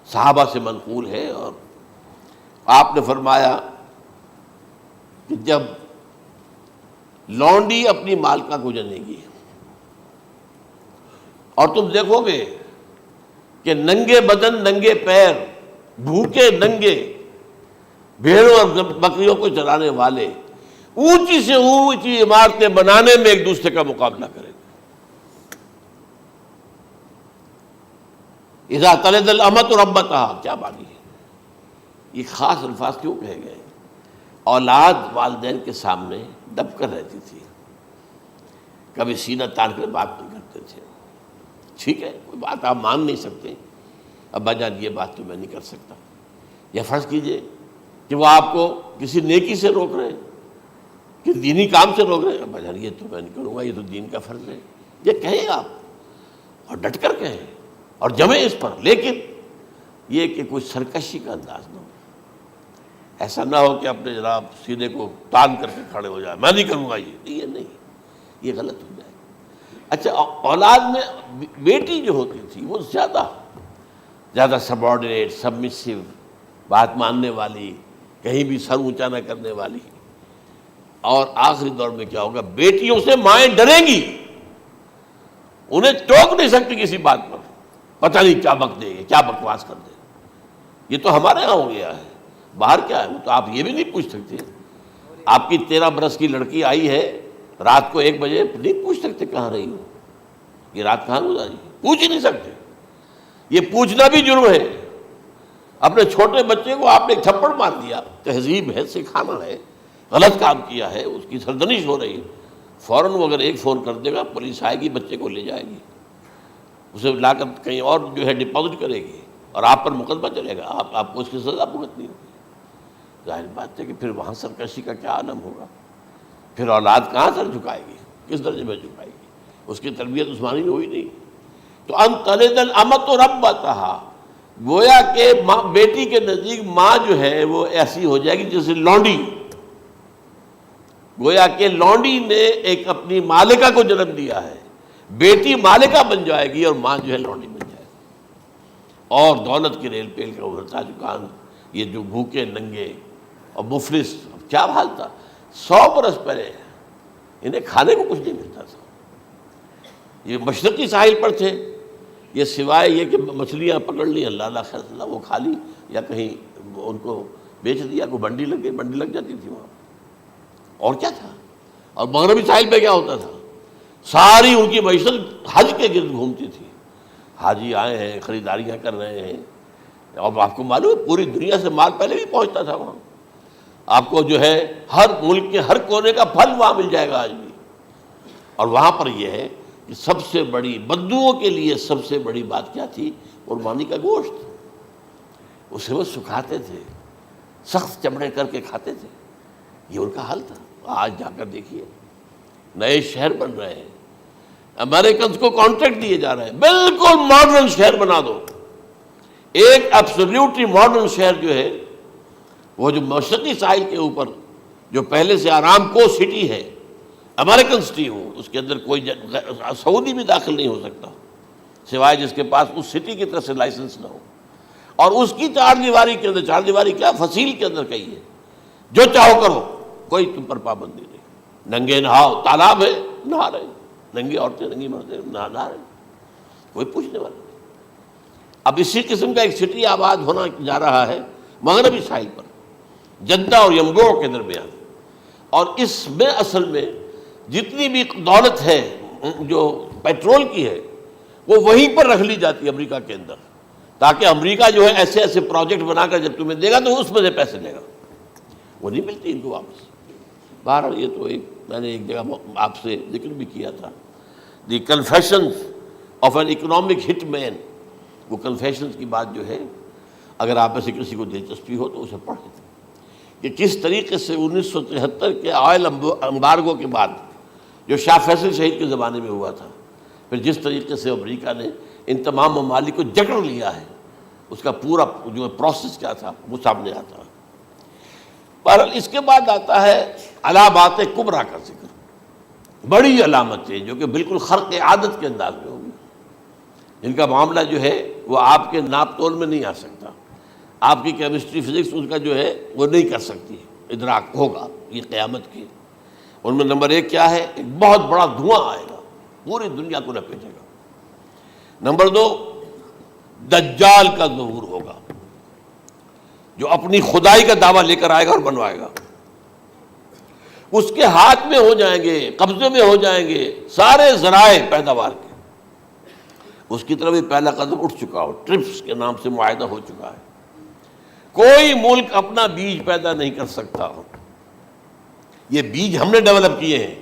صحابہ سے منقول ہے. اور آپ نے فرمایا کہ جب لونڈی اپنی مالکہ کو جنے گی اور تم دیکھو گے کہ ننگے بدن ننگے پیر بھوکے ننگے بھیڑوں اور بکریوں کو چرانے والے اونچی سے اونچی عمارتیں بنانے میں ایک دوسرے کا مقابلہ کریں گے. اذا تلد الامۃ ربتها، کیا بانی ہے؟ یہ خاص الفاظ کیوں کہے گئے؟ اولاد والدین کے سامنے دب کر رہتی تھی، کبھی سینہ تان کر بات نہیں کرتے تھے. ٹھیک ہے، کوئی بات آپ مان نہیں سکتے، ابا جان یہ بات تو میں نہیں کر سکتا. یا فرض کیجئے کہ وہ آپ کو کسی نیکی سے روک رہے ہیں، کہ دینی کام سے روک رہے ہیں، ابا جان یہ تو میں نہیں کروں گا، یہ تو دین کا فرض ہے. یہ کہیں آپ، اور ڈٹ کر کہیں اور جمیں اس پر، لیکن یہ کہ کوئی سرکشی کا انداز نہ ہو. ایسا نہ ہو کہ اپنے جناب سینے کو تان کر کے کھڑے ہو جائے، میں نہیں کروں گا، یہ نہیں، یہ غلط ہو جائے. اچھا، اولاد میں بیٹی جو ہوتی تھی وہ زیادہ سبارڈینیٹ، سبمسیو، بات ماننے والی، کہیں بھی سر اونچا نہ کرنے والی. اور آخری دور میں کیا ہوگا؟ بیٹیوں سے مائیں ڈریں گی، انہیں ٹوک نہیں سکتی کسی بات پر، پتہ نہیں کیا بک دے گی، کیا بکواس کر دے گی. یہ تو ہمارے ہاں ہو گیا ہے. باہر کیا ہے وہ تو آپ یہ بھی نہیں پوچھ سکتے. آپ کی 13 برس کی لڑکی آئی ہے رات کو 1 بجے، نہیں پوچھ سکتے کہاں رہی ہو، یہ رات کہاں گزاری، پوچھ ہی نہیں سکتے. یہ پوچھنا بھی جرم ہے. اپنے چھوٹے بچے کو آپ نے ایک تھپڑ مار دیا، تہذیب ہے، سکھانا ہے، غلط کام کیا ہے، اس کی سرزنش ہو رہی ہے، فوراً وہ اگر ایک فون کر دے گا پولیس آئے گی، بچے کو لے جائے گی، اسے لا کر کہیں اور جو ہے ڈپازٹ کرے گی، اور آپ پر مقدمہ چلے گا، آپ کو اس کی سزا بھگتنی ہوگی. ظاہر بات ہے کہ پھر وہاں سرکشی کا کیا عالم ہوگا. پھر اولاد کہاں سر جھکائے گی، کس درجے میں جھکائے گی؟ اس کی تربیت عثمانی میں ہوئی نہیں. تو ان تلد الامۃ ربتها، گویا کہ بیٹی کے نزدیک ماں جو ہے وہ ایسی ہو جائے گی جیسے لونڈی گویا کہ لونڈی نے ایک اپنی مالکہ کو جنم دیا ہے، بیٹی مالکہ بن جائے گی اور ماں جو ہے لونڈی بن جائے گی، اور دولت کی ریل پیل کا ابھرتا دکان، یہ جو بھوکے ننگے اور مفلس، کیا حال تھا 100 برس پہلے، انہیں کھانے کو کچھ نہیں ملتا تھا۔ یہ مشرقی ساحل پر تھے، یہ سوائے یہ کہ مچھلیاں پکڑ لی اللہ خیر اللہ وہ کھا لی، یا کہیں ان کو بیچ دیا، کوئی بنڈی لگ گئی، بنڈی لگ جاتی تھی وہاں، اور کیا تھا۔ اور مغربی ساحل پہ کیا ہوتا تھا، ساری ان کی معیشت حج کے گرد گھومتی تھی، حاجی آئے ہیں خریداریاں کر رہے ہیں، اور آپ کو معلوم ہے پوری دنیا سے مال پہلے بھی پہنچتا تھا وہاں، آپ کو جو ہے ہر ملک کے ہر کونے کا پھل وہاں مل جائے گا آج بھی۔ اور وہاں پر یہ ہے کہ سب سے بڑی بدوؤں کے لیے سب سے بڑی بات کیا تھی، قربانی کا گوشت، اسے وہ سکھاتے تھے، سخت چمڑے کر کے کھاتے تھے، یہ ان کا حل تھا۔ آج جا کر دیکھیے نئے شہر بن رہے ہیں، امریکنز کو کانٹریکٹ دیے جا رہے ہیں، بالکل ماڈرن شہر بنا دو، ایک ایبسلیوٹلی ماڈرن شہر جو ہے وہ جو مشرقی ساحل کے اوپر جو پہلے سے آرام کو سٹی ہے، امریکن سٹی ہو، اس کے اندر کوئی سعودی بھی داخل نہیں ہو سکتا سوائے جس کے پاس اس سٹی کی طرف سے لائسنس نہ ہو، اور اس کی چار دیواری کے اندر، چار دیواری کیا فصیل کے اندر کہی ہے، جو چاہو کرو، کوئی تم پر پابندی نہیں، ننگے نہاؤ، تالاب ہے نہا رہے، ننگی عورتیں ننگی مردیں نہا رہے، کوئی پوچھنے والا نہیں۔ اب اسی قسم کا ایک سٹی آباد ہونا جا رہا ہے مغربی ساحل پر، جدہ اور ینبوع کے درمیان، اور اس میں اصل میں جتنی بھی دولت ہے جو پیٹرول کی ہے وہ وہیں پر رکھ لی جاتی ہے امریکہ کے اندر، تاکہ امریکہ جو ہے ایسے ایسے پروجیکٹ بنا کر جب تمہیں دے گا تو اس میں سے پیسے لے گا، وہ نہیں ملتی ان کو واپس۔ بہرحال یہ تو ایک میں نے ایک جگہ آپ سے ذکر بھی کیا تھا، دی کنفیشنز آف این اکنامک ہٹ مین، وہ کنفیشنز کی بات جو ہے اگر آپ میں سے کسی کو دلچسپی ہو تو اسے پڑھیں کہ کس طریقے سے 1973 کے آئل امبارگو کے بعد جو شاہ فیصل شہید کے زمانے میں ہوا تھا، پھر جس طریقے سے امریکہ نے ان تمام ممالک کو جکڑ لیا ہے، اس کا پورا جو پروسیس کیا تھا وہ سامنے آتا ہے۔ بہرحال اس کے بعد آتا ہے علامات کبریٰ کا ذکر، بڑی علامتیں جو کہ بالکل خرق عادت کے انداز میں ہوگی، جن کا معاملہ جو ہے وہ آپ کے ناپ تول میں نہیں آ سکتا، آپ کی کیمسٹری فزکس اس کا جو ہے وہ نہیں کر سکتی، ادراک ہوگا یہ قیامت کی۔ ان میں نمبر 1 کیا ہے، ایک بہت بڑا دھواں آئے گا، پوری دنیا کو لپیٹے گا۔ نمبر 2 دجال کا ظہور ہوگا، جو اپنی خدائی کا دعویٰ لے کر آئے گا اور بنوائے گا، اس کے ہاتھ میں ہو جائیں گے، قبضے میں ہو جائیں گے سارے ذرائع پیداوار کے، اس کی طرف بھی پہلا قدم اٹھ چکا ہو، ٹرپس کے نام سے معاہدہ ہو چکا ہے، کوئی ملک اپنا بیج پیدا نہیں کر سکتا، یہ بیج ہم نے ڈیولپ کیے ہیں،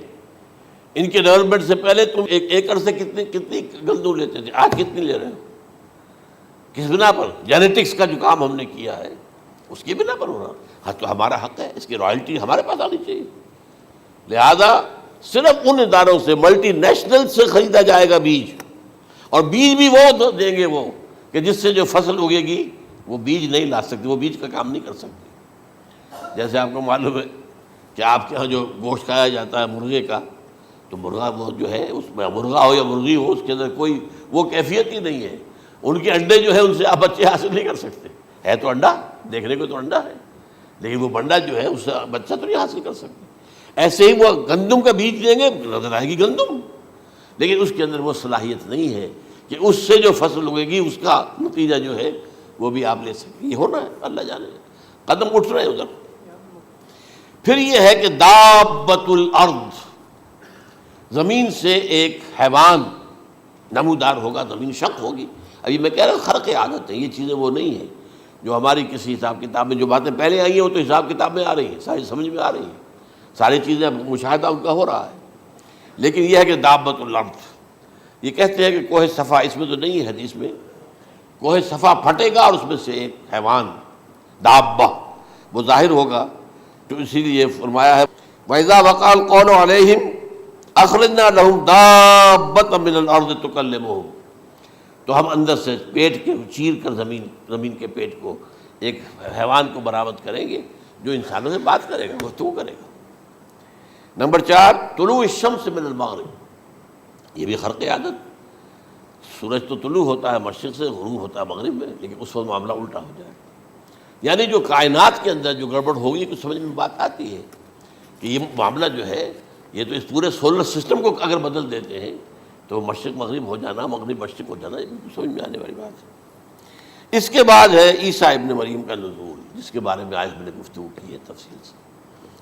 ان کے ڈیولپمنٹ سے پہلے تم ایک ایکڑ سے کتنی گندم لیتے تھے، آج کتنی لے رہے ہو، کس بنا پر؟ جینیٹکس کا جو کام ہم نے کیا ہے اس کی بنا پر ہو رہا، ہاں تو ہمارا حق ہے، اس کی رائلٹی ہمارے پاس آنی چاہیے، لہذا صرف ان اداروں سے ملٹی نیشنل سے خریدا جائے گا بیج، اور بیج بھی وہ دیں گے وہ کہ جس سے جو فصل اگے گی وہ بیج نہیں لا سکتی، وہ بیج کا کام نہیں کر سکتی۔ جیسے آپ کو معلوم ہے کہ آپ کے ہاں جو گوشت کھایا جاتا ہے مرغے کا، تو مرغا وہ جو ہے اس میں مرغا ہو یا مرغی ہو، اس کے اندر کوئی وہ کیفیت ہی نہیں ہے، ان کے انڈے جو ہے ان سے آپ بچے حاصل نہیں کر سکتے، ہے تو انڈا، دیکھنے کو تو انڈا ہے لیکن وہ بنڈا جو ہے اس سے بچہ تو نہیں حاصل کر سکتے۔ ایسے ہی وہ گندم کا بیج دیں گے، نظر آئے گی گندم، لیکن اس کے اندر وہ صلاحیت نہیں ہے کہ اس سے جو فصل اگے گی اس کا نتیجہ جو ہے وہ بھی آپ لے سکیں، یہ ہونا ہے، اللہ جانے، قدم اٹھ رہے ہیں ادھر۔ پھر یہ ہے کہ دابۃ الارض، زمین سے ایک حیوان نمودار ہوگا، زمین شق ہوگی۔ ابھی میں کہہ رہا ہوں خرق عادت ہے، یہ چیزیں وہ نہیں ہیں جو ہماری کسی حساب کتاب میں جو باتیں پہلے آئی ہیں وہ تو حساب کتاب میں آ رہی ہیں، ساری سمجھ میں آ رہی ہیں، ساری چیزیں مشاہدہ ان کا ہو رہا ہے، لیکن یہ ہے کہ دابۃ الارض، یہ کہتے ہیں کہ کوہ صفا، اس میں تو نہیں ہے حدیث میں، کوہ صفا پھٹے گا اور اس میں سے ایک حیوان دابہ وہ ظاہر ہوگا، تو اسی لیے فرمایا ہے وَإِذَا وَقَعَ الْقَوْلُ عَلَيْهِمْ أَخْرَجْنَا لَهُمْ دَابَّةً مِّنَ الْأَرْضِ تُكَلِّمُهُمْ، تو ہم اندر سے پیٹ کے چیر کر زمین کے پیٹ کو ایک حیوان کو برآمد کریں گے جو انسانوں سے بات کرے گا، گفتگو کرے گا۔ نمبر 4 طلوع الشمس من المغرب، یہ بھی خرق عادت، سورج تو طلوع ہوتا ہے مشرق سے، غروب ہوتا ہے مغرب میں، لیکن اس وقت معاملہ الٹا ہو جائے، یعنی جو کائنات کے اندر جو گڑبڑ ہوگی کچھ سمجھ میں بات آتی ہے کہ یہ معاملہ جو ہے یہ تو اس پورے سولر سسٹم کو اگر بدل دیتے ہیں تو مشرق مغرب ہو جانا، مغرب مشرق ہو جانا، یہ سمجھ میں آنے والی بات ہے۔ اس کے بعد ہے عیسیٰ ابن مریم کا نزول، جس کے بارے میں آج میں نے گفتگو کی ہے تفصیل سے۔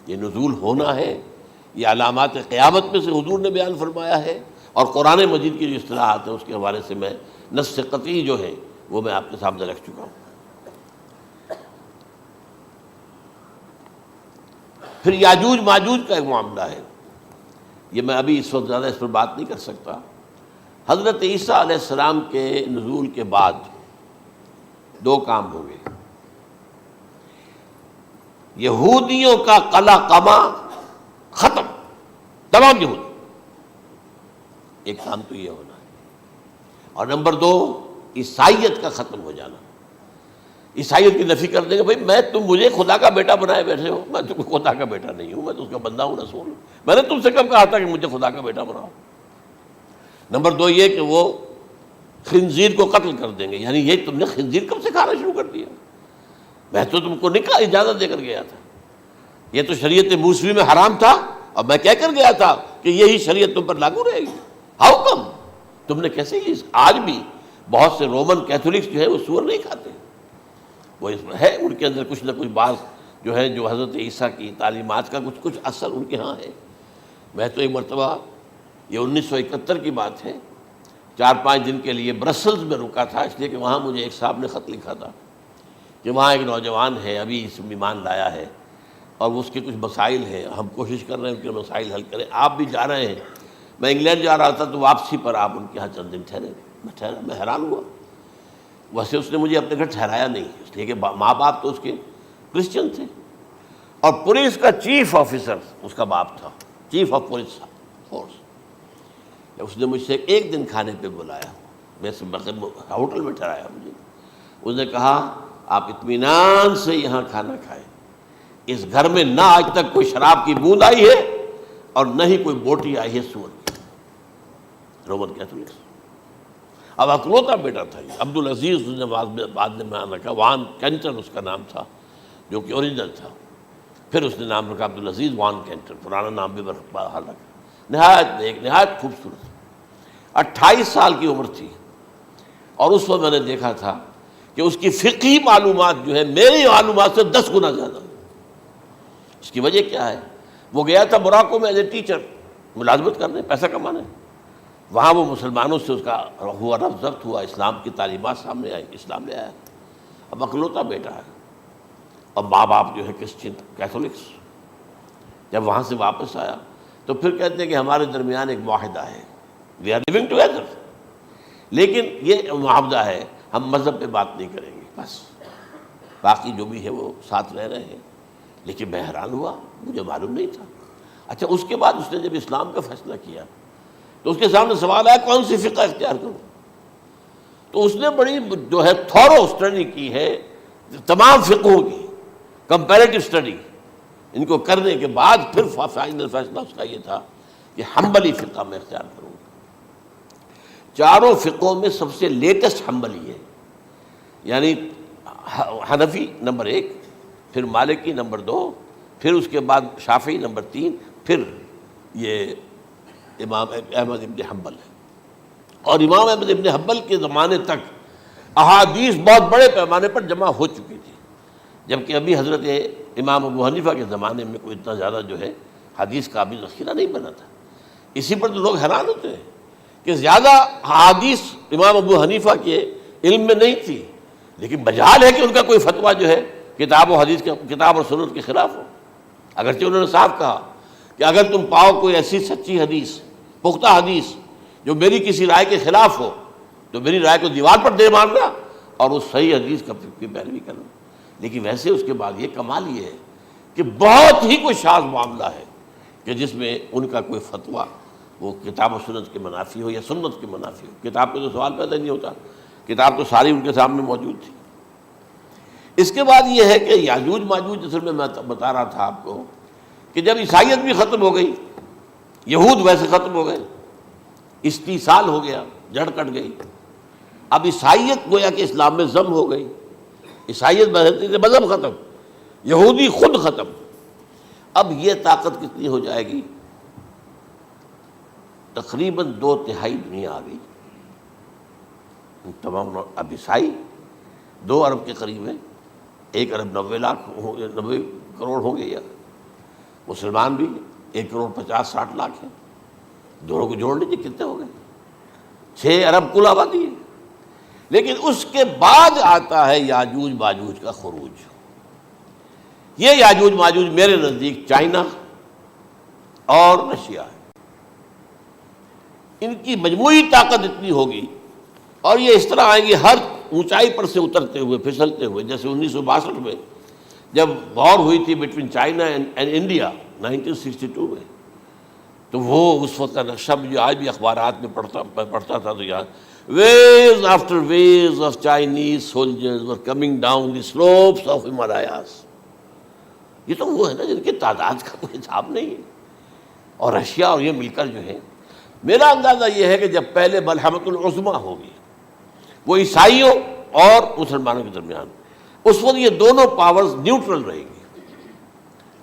یہ نزول ہونا ہے، یہ علامات قیامت میں سے حضور نے بیان فرمایا ہے، اور قرآن مجید کی جو اصطلاحات ہیں اس کے حوالے سے میں نص قطعی جو ہے وہ میں آپ کے سامنے رکھ چکا ہوں۔ پھر یاجوج ماجوج کا ایک معاملہ ہے، یہ میں ابھی اس وقت زیادہ اس پر بات نہیں کر سکتا۔ حضرت عیسیٰ علیہ السلام کے نزول کے بعد 2 کام ہوں گے، یہودیوں کا قلع قمع ختم، تمام یہود، ایک کام تو یہ ہونا ہے، اور نمبر 2 عیسائیت کا ختم ہو جانا۔ عیسائیت کی نفی کر دیں گے، بھائی تم مجھے خدا کا بیٹا بنائے بیٹھے ہو، میں تم خدا کا بیٹا نہیں ہوں، میں تو اس کا بندہ ہوں، رسول ہوں، میں نے تم سے کب کہا تھا کہ مجھے خدا کا بیٹا بناؤ۔ نمبر 2 یہ کہ وہ خنزیر کو قتل کر دیں گے، یعنی یہ تم نے خنزیر کب سے کھانا شروع کر دیا، میں تو تم کو نکاح اجازت دے کر گیا تھا، یہ تو شریعت موسوی میں حرام تھا، اور میں کہہ کر گیا تھا کہ یہی شریعت تم پر لاگو رہے گی، ہاؤ کم تم نے کیسے یہ؟ آج بھی بہت سے رومن کیتھولکس جو ہے وہ سور نہیں کھاتے، وہ اس میں ہے ان کے اندر کچھ نہ کچھ بات جو ہے جو حضرت عیسیٰ کی تعلیمات کا کچھ اثر ان کے ہاں ہے۔ میں تو ایک مرتبہ، یہ 1971 کی بات ہے، 4-5 دن کے لیے برسلز میں رکا تھا، اس لیے کہ وہاں مجھے ایک صاحب نے خط لکھا تھا کہ وہاں ایک نوجوان ہے، ابھی اس ایمان لایا ہے، اور اس کے کچھ مسائل ہیں، ہم کوشش کر رہے ہیں ان کے مسائل حل کریں، آپ بھی جا رہے ہیں۔ میں انگلینڈ جا رہا تھا تو واپسی پر آپ ان کے یہاں چند دن ٹھہرے، میں حیران ہوا، ویسے اس نے مجھے اپنے گھر ٹھہرایا نہیں، اس لیے کہ ماں باپ تو اس کے کرسچن تھے، اور پولیس کا چیف آفیسر اس کا باپ تھا، چیف آف پولیس فورس۔ اس نے مجھ سے 1 دن کھانے پہ بلایا، میں سے ہوٹل میں ٹھہرایا مجھے، اس نے کہا آپ اطمینان سے یہاں کھانا کھائیں، اس گھر میں نہ آج تک کوئی شراب کی بوند آئی ہے اور نہ ہی کوئی بوٹی آئی ہے سور کی۔ رومن کیتھولکس، اب اکلوتا بیٹا تھا یہ، عبدالعزیز اس نے بعد میں نام رکھا، وان کینٹر اس کا نام تھا جو کہ اوریجنل تھا، پھر اس نے نام رکھا عبدالعزیز وان کینٹر، پرانا نام بھی بہرحال رکھا۔ نہایت نیک، نہایت خوبصورت، 28 سال کی عمر تھی، اور اس وقت میں نے دیکھا تھا کہ اس کی فقہی معلومات جو ہے میری معلومات سے 10 گنا زیادہ۔ اس کی وجہ کیا ہے؟ وہ گیا تھا موراکو میں ایز اے ٹیچر ملازمت کرنے، پیسہ کمانے، وہاں وہ مسلمانوں سے اس کا ہوا رفع ضبط ہوا، اسلام کی تعلیمات سامنے آئی، اسلام لے آیا، اب اکلوتا بیٹا ہے، اور ماں باپ جو ہے کرسچن کیتھولکس۔ جب وہاں سے واپس آیا تو پھر کہتے ہیں کہ ہمارے درمیان ایک معاہدہ ہے، وی آر لیونگ ٹوگیدر، لیکن یہ معاہدہ ہے ہم مذہب پہ بات نہیں کریں گے، بس باقی جو بھی ہے وہ ساتھ رہ رہے ہیں۔ لیکن میں حیران ہوا، مجھے معلوم نہیں تھا۔ اچھا، اس کے بعد اس نے جب اسلام کا فیصلہ کیا تو اس کے سامنے سوال آیا کون سی فقہ اختیار کروں، تو اس نے بڑی جو ہے تھورو اسٹڈی کی ہے تمام فقہوں کی، کمپیریٹو اسٹڈی، ان کو کرنے کے بعد پھر فائنل فیصلہ اس کا یہ تھا کہ حنبلی فقہ میں اختیار کروں گا۔ 4 فقہوں میں سب سے لیٹسٹ حنبلی ہے، یعنی حنفی نمبر 1، پھر مالکی نمبر 2، پھر اس کے بعد شافعی نمبر 3، پھر یہ امام احمد ابن حنبل ہے۔ اور امام احمد ابن حنبل کے زمانے تک احادیث بہت بڑے پیمانے پر جمع ہو چکی تھی، جبکہ ابھی حضرت امام ابو حنیفہ کے زمانے میں کوئی اتنا زیادہ جو ہے حدیث کا بھی ذخیرہ نہیں بنا تھا۔ اسی پر تو لوگ حیران ہوتے ہیں کہ زیادہ حدیث امام ابو حنیفہ کے علم میں نہیں تھی، لیکن مجال ہے کہ ان کا کوئی فتویٰ جو ہے کتاب و حدیث کے، کتاب اور سنت کے خلاف ہو، اگرچہ انہوں نے صاف کہا کہ اگر تم پاؤ کوئی ایسی سچی حدیث، پختہ حدیث جو میری کسی رائے کے خلاف ہو تو میری رائے کو دیوار پر دے مارنا اور اس صحیح حدیث کی پیروی کرنا۔ لیکن ویسے اس کے بعد یہ کمال یہ ہے کہ بہت ہی کوئی شاذ معاملہ ہے کہ جس میں ان کا کوئی فتویٰ وہ کتاب و سنت کے منافی ہو یا سنت کے منافی ہو۔ کتاب پہ تو سوال پیدا نہیں ہوتا، کتاب تو ساری ان کے سامنے موجود تھی۔ اس کے بعد یہ ہے کہ یاجوج ماجوج، جس میں بتا رہا تھا آپ کو کہ جب عیسائیت بھی ختم ہو گئی، یہود ویسے ختم ہو گئے، استیصال ہو گیا، جڑ کٹ گئی، اب عیسائیت گویا کہ اسلام میں ضم ہو گئی، عیسائیت مذہب ختم، یہودی خود ختم، اب یہ طاقت کتنی ہو جائے گی؟ تقریباً 2/3 دنیا آ گئی، تمام اب عیسائی 2 ارب کے قریب ہیں، 1 ارب 90 کروڑ ہوں گے، یا مسلمان بھی 1 کروڑ 50-60 لاکھ ہیں، دونوں کو جوڑ لیجیے کتنے ہو گئے؟ 6 ارب کل آبادی ہے۔ لیکن اس کے بعد آتا ہے یاجوج ماجوج کا خروج۔ یہ یاجوج ماجوج میرے نزدیک چائنا اور رشیا ہے، ان کی مجموعی طاقت اتنی ہوگی، اور یہ اس طرح آئیں گے ہر اونچائی پر سے اترتے ہوئے، پھسلتے ہوئے، جیسے 1962 میں جب وار ہوئی تھی بٹوین چائنا اینڈ انڈیا 1962 میں، تو وہ اس وقت کا نقشہ مجھے آج بھی اخبارات میں پڑھتا تھا تو یاد، waves after waves of Chinese soldiers were coming down the slopes of Himalayas۔ یہ تو وہ ہے نا جن کی تعداد کا کوئی حساب نہیں ہے، اور رشیا اور یہ مل کر جو ہے، میرا اندازہ یہ ہے کہ جب پہلے ملحمۃ العظمیٰ ہوگی وہ عیسائیوں اور مسلمانوں کے درمیان، اس وقت یہ دونوں پاورز نیوٹرل رہیں گی،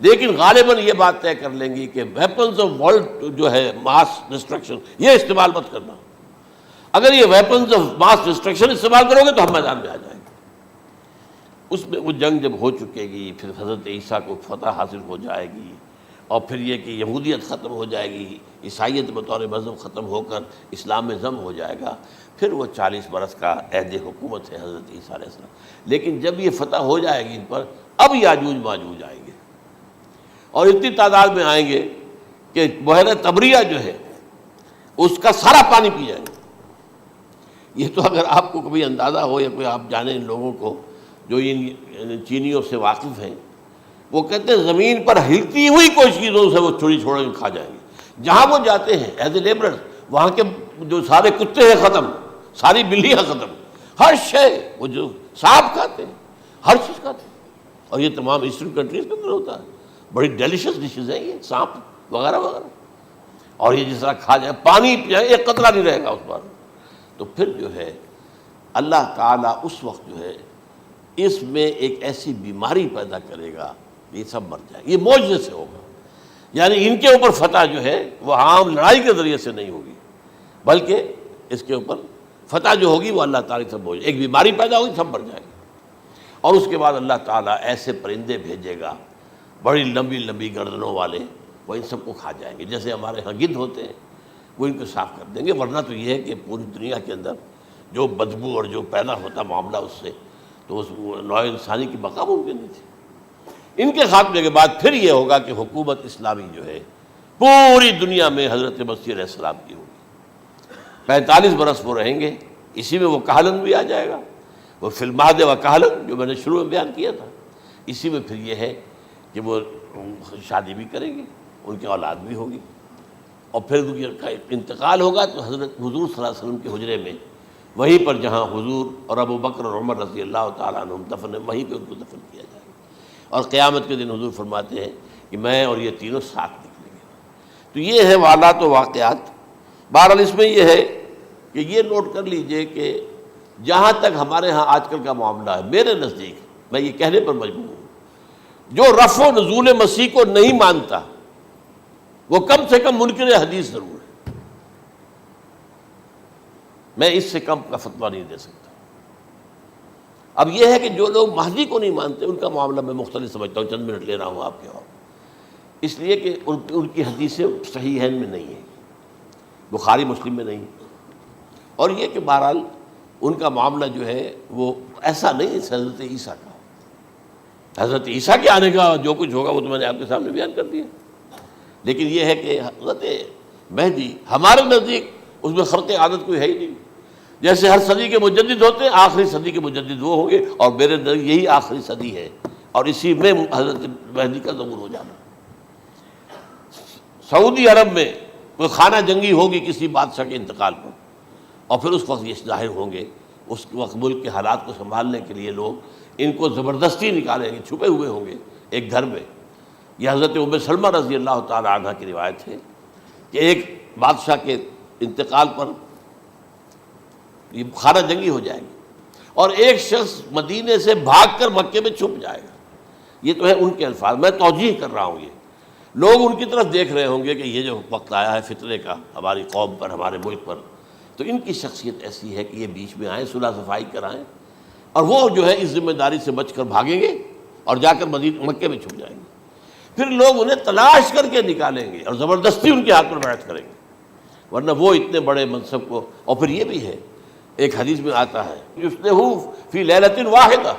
لیکن غالباً یہ بات طے کر لیں گی کہ ویپنز آف ورلڈ جو ہے ماس ڈسٹرکشن، یہ استعمال مت کرنا، اگر یہ ویپنز آف ماس ڈسٹرکشن استعمال کرو گے تو ہم میدان میں آ جائیں گے۔ اس میں وہ جنگ جب ہو چکے گی، پھر حضرت عیسیٰ کو فتح حاصل ہو جائے گی، اور پھر یہ کہ یہودیت ختم ہو جائے گی، عیسائیت بطور مذہب ختم ہو کر اسلام میں ضم ہو جائے گا، پھر وہ 40 برس کا عہد حکومت ہے حضرت عیسیٰ علیہ السلام۔ لیکن جب یہ فتح ہو جائے گی ان پر، اب یاجوج ماجوج آئیں گے، اور اتنی تعداد میں آئیں گے کہ بحیرہ طبریہ جو ہے اس کا سارا پانی پی جائیں گے۔ یہ تو اگر آپ کو کبھی اندازہ ہو، یا کوئی آپ جانیں ان لوگوں کو جو ان چینیوں سے واقف ہیں، وہ کہتے ہیں زمین پر ہلتی ہوئی کوئی چیزوں سے وہ چھوڑ کے کھا جائیں گے، جہاں وہ جاتے ہیں ایز اے لیبرر، وہاں کے جو سارے کتے ہیں ختم، ساری بلیاں ختم، ہر شے، وہ جو سانپ کھاتے ہیں، ہر چیز کھاتے ہیں، اور یہ تمام ایسٹرن کنٹریز کے اندر ہوتا ہے، بڑی ڈیلیشس ڈشز ہیں یہ سانپ وغیرہ وغیرہ، اور یہ جس طرح کھا جائے، پانی پیا ایک قطرہ نہیں رہے گا اس پر۔ تو پھر جو ہے اللہ تعالیٰ اس وقت جو ہے اس میں ایک ایسی بیماری پیدا کرے گا، یہ سب مر جائے، یہ معجزے سے ہوگا، یعنی ان کے اوپر فتح جو ہے وہ عام لڑائی کے ذریعے سے نہیں ہوگی، بلکہ اس کے اوپر فتح جو ہوگی وہ اللہ تعالیٰ سے بوجھ، ایک بیماری پیدا ہوگی، سب مر جائے گی، اور اس کے بعد اللہ تعالیٰ ایسے پرندے بھیجے گا بڑی لمبی لمبی گردنوں والے، وہ ان سب کو کھا جائیں گے، جیسے ہمارے ہاں گدھ ہوتے ہیں، وہ ان کو صاف کر دیں گے، ورنہ تو یہ ہے کہ پوری دنیا کے اندر جو بدبو اور جو پیدا ہوتا معاملہ اس سے، تو اس نوع انسانی کی بقا ممکن نہیں تھی۔ ان کے خاتمے کے بعد پھر یہ ہوگا کہ حکومت اسلامی جو ہے پوری دنیا میں حضرت مسیح علیہ السلام کی ہوگی، 45 برس وہ رہیں گے، اسی میں وہ کہلن بھی آ جائے گا، وہ فی المہد و کہلن جو میں نے شروع میں بیان کیا تھا، اسی میں پھر یہ ہے کہ وہ شادی بھی کریں گے، ان کی اولاد بھی ہوگی، اور پھر ان کا انتقال ہوگا تو حضرت حضور صلی اللہ علیہ وسلم کے حجرے میں، وہیں پر جہاں حضور اور ابو بکر اور عمر رضی اللہ تعالیٰ عنہم دفن ہیں، وہیں پہ ان کو دفن کیا جائے گا، اور قیامت کے دن حضور فرماتے ہیں کہ میں اور یہ تینوں ساتھ نکلیں گے۔ تو یہ ہے والات و واقعات۔ بہرحال اس میں یہ ہے کہ یہ نوٹ کر لیجئے کہ جہاں تک ہمارے ہاں آج کل کا معاملہ ہے، میرے نزدیک میں یہ کہنے پر مجبور ہوں، جو رفع و نزول مسیح کو نہیں مانتا وہ کم سے کم منکر حدیث ضرور ہے، میں اس سے کم کا فتویٰ نہیں دے سکتا۔ اب یہ ہے کہ جو لوگ مہدی کو نہیں مانتے ان کا معاملہ میں مختلف سمجھتا ہوں، چند منٹ لے رہا ہوں آپ کے، اور اس لیے کہ ان کی حدیثیں صحیحین میں نہیں ہیں، بخاری مسلم میں نہیں، اور یہ کہ بہرحال ان کا معاملہ جو ہے وہ ایسا نہیں ہے حضرت عیسیٰ کا، حضرت عیسیٰ کے آنے کا جو کچھ ہوگا وہ تو میں نے آپ کے سامنے بیان کر دیا، لیکن یہ ہے کہ حضرت مہدی ہمارے نزدیک اس میں خرق عادت کوئی ہے ہی نہیں، جیسے ہر صدی کے مجدد ہوتے ہیں، آخری صدی کے مجدد وہ ہوں گے، اور میرے نزدیک یہی آخری صدی ہے، اور اسی میں حضرت مہدی کا ظہور ہو جانا۔ سعودی عرب میں کوئی خانہ جنگی ہوگی کسی بادشاہ کے انتقال پر، اور پھر اس وقت یہ ظاہر ہوں گے، اس وقت ملک کے حالات کو سنبھالنے کے لیے لوگ ان کو زبردستی نکالیں گے، چھپے ہوئے ہوں گے ایک گھر میں، یہ حضرت ام سلمہ رضی اللہ تعالی عنہ کی روایت ہے کہ ایک بادشاہ کے انتقال پر یہ خانہ جنگی ہو جائے گی اور ایک شخص مدینے سے بھاگ کر مکے میں چھپ جائے گا. یہ تو ہے ان کے الفاظ، میں توجیہ کر رہا ہوں. یہ لوگ ان کی طرف دیکھ رہے ہوں گے کہ یہ جو وقت آیا ہے فتنے کا ہماری قوم پر، ہمارے ملک پر، تو ان کی شخصیت ایسی ہے کہ یہ بیچ میں آئیں، صلح صفائی کرائیں، اور وہ جو ہے اس ذمہ داری سے بچ کر بھاگیں گے اور جا کر مکے میں چھپ جائیں گے. پھر لوگ انہیں تلاش کر کے نکالیں گے اور زبردستی ان کے ہاتھ پر بیعت کریں گے، ورنہ وہ اتنے بڑے منصب کو. اور پھر یہ بھی ہے، ایک حدیث میں آتا ہے یصلحُ فی لیلۃ واحدہ،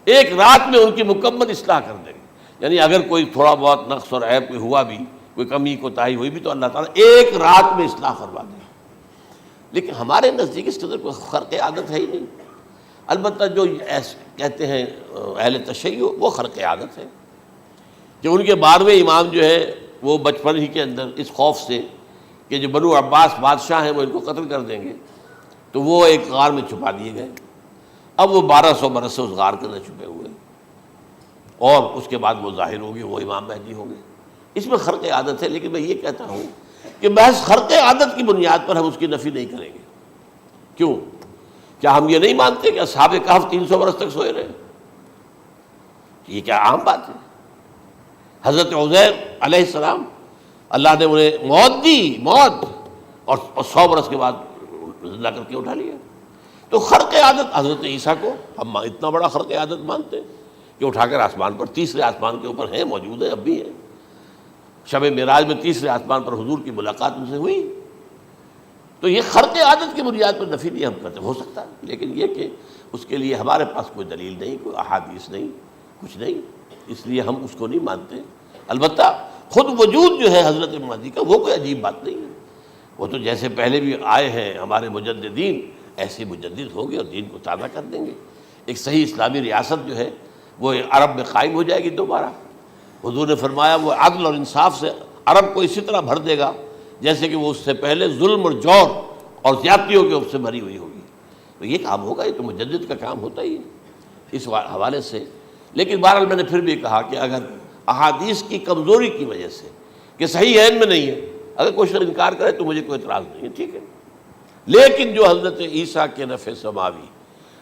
ایک رات میں ان کی مکمل اصلاح کر دیں گے. یعنی اگر کوئی تھوڑا بہت نقص اور عیب کوئی ہوا بھی، کوئی کمی کوتاہی ہوئی بھی، تو اللہ تعالیٰ ایک رات میں اصلاح کروا دیں. لیکن ہمارے نزدیک اس قدر کوئی خرق عادت ہے ہی نہیں. البتہ جو کہتے ہیں اہل تشیع، وہ خرق عادت ہے کہ ان کے 12ویں امام جو ہے وہ بچپن ہی کے اندر اس خوف سے کہ جو بنو عباس بادشاہ ہیں وہ ان کو قتل کر دیں گے، تو وہ ایک غار میں چھپا دیے گئے. اب وہ 1200 برس سے اس غار کے اندر چھپے ہوئے، اور اس کے بعد وہ ظاہر ہوگی، وہ امام مہدی ہوں گے. اس میں خرق عادت ہے. لیکن میں یہ کہتا ہوں کہ محض خرق عادت کی بنیاد پر ہم اس کی نفی نہیں کریں گے. کیوں؟ کیا ہم یہ نہیں مانتے کہ اصحاب کہف 300 برس تک سوئے رہے؟ یہ کیا عام بات ہے؟ حضرت عزیر علیہ السلام، اللہ نے انہیں موت دی، موت، اور 100 برس کے بعد زندہ کر کے اٹھا لیا. تو خرق عادت حضرت عیسیٰ کو ہم اتنا بڑا خرق عادت مانتے ہیں کہ اٹھا کر آسمان پر، تیسرے آسمان کے اوپر ہیں، موجود ہیں، اب بھی ہیں. شب معراج میں تیسرے آسمان پر حضور کی ملاقات ان سے ہوئی. تو یہ خرق عادت کی بنیاد پر نفی نہیں ہم کرتے. ہو سکتا ہے، لیکن یہ کہ اس کے لیے ہمارے پاس کوئی دلیل نہیں، کوئی احادیث نہیں، کچھ نہیں، اس لیے ہم اس کو نہیں مانتے. البتہ خود وجود جو ہے حضرت مہدی کا، وہ کوئی عجیب بات نہیں ہے. وہ تو جیسے پہلے بھی آئے ہیں ہمارے مجددین، ایسے مجدد ہوں گے اور دین کو تازہ کر دیں گے. ایک صحیح اسلامی ریاست جو ہے وہ عرب میں قائم ہو جائے گی دوبارہ. حضور نے فرمایا وہ عدل اور انصاف سے عرب کو اسی طرح بھر دے گا جیسے کہ وہ اس سے پہلے ظلم اور جور اور زیادتیوں کے سے بھری ہوئی ہوگی. تو یہ کام ہوگا، یہ تو مجدد کا کام ہوتا ہی ہے اس حوالے سے. لیکن بہرحال میں نے پھر بھی کہا کہ اگر احادیث کی کمزوری کی وجہ سے کہ صحیح عین میں نہیں ہے، اگر کوئی شخص انکار کرے تو مجھے کوئی اعتراض نہیں ہے، ٹھیک ہے. لیکن جو حضرت عیسیٰ کے نفع سماوی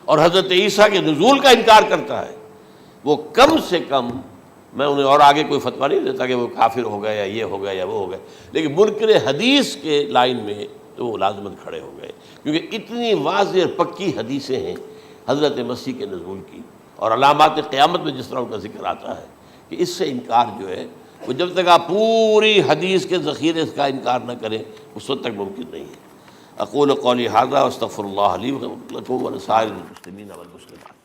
اور حضرت عیسیٰ کے نزول کا انکار کرتا ہے، وہ کم سے کم، میں انہیں اور آگے کوئی فتویٰ نہیں دیتا کہ وہ کافر ہو گئے یا یہ ہو گئے یا وہ ہو گئے، لیکن منکر حدیث کے لائن میں تو وہ لازمت کھڑے ہو گئے، کیونکہ اتنی واضح اور پکی حدیثیں ہیں حضرت مسیح کے نزول کی، اور علامات قیامت میں جس طرح ان کا ذکر آتا ہے کہ اس سے انکار جو ہے وہ جب تک آپ پوری حدیث کے ذخیرے کا انکار نہ کریں اس وقت تک ممکن نہیں ہے. اقول قولی ھذا واستغفر اللہ لی ولکم ولسائر المسلمین والمسلمات.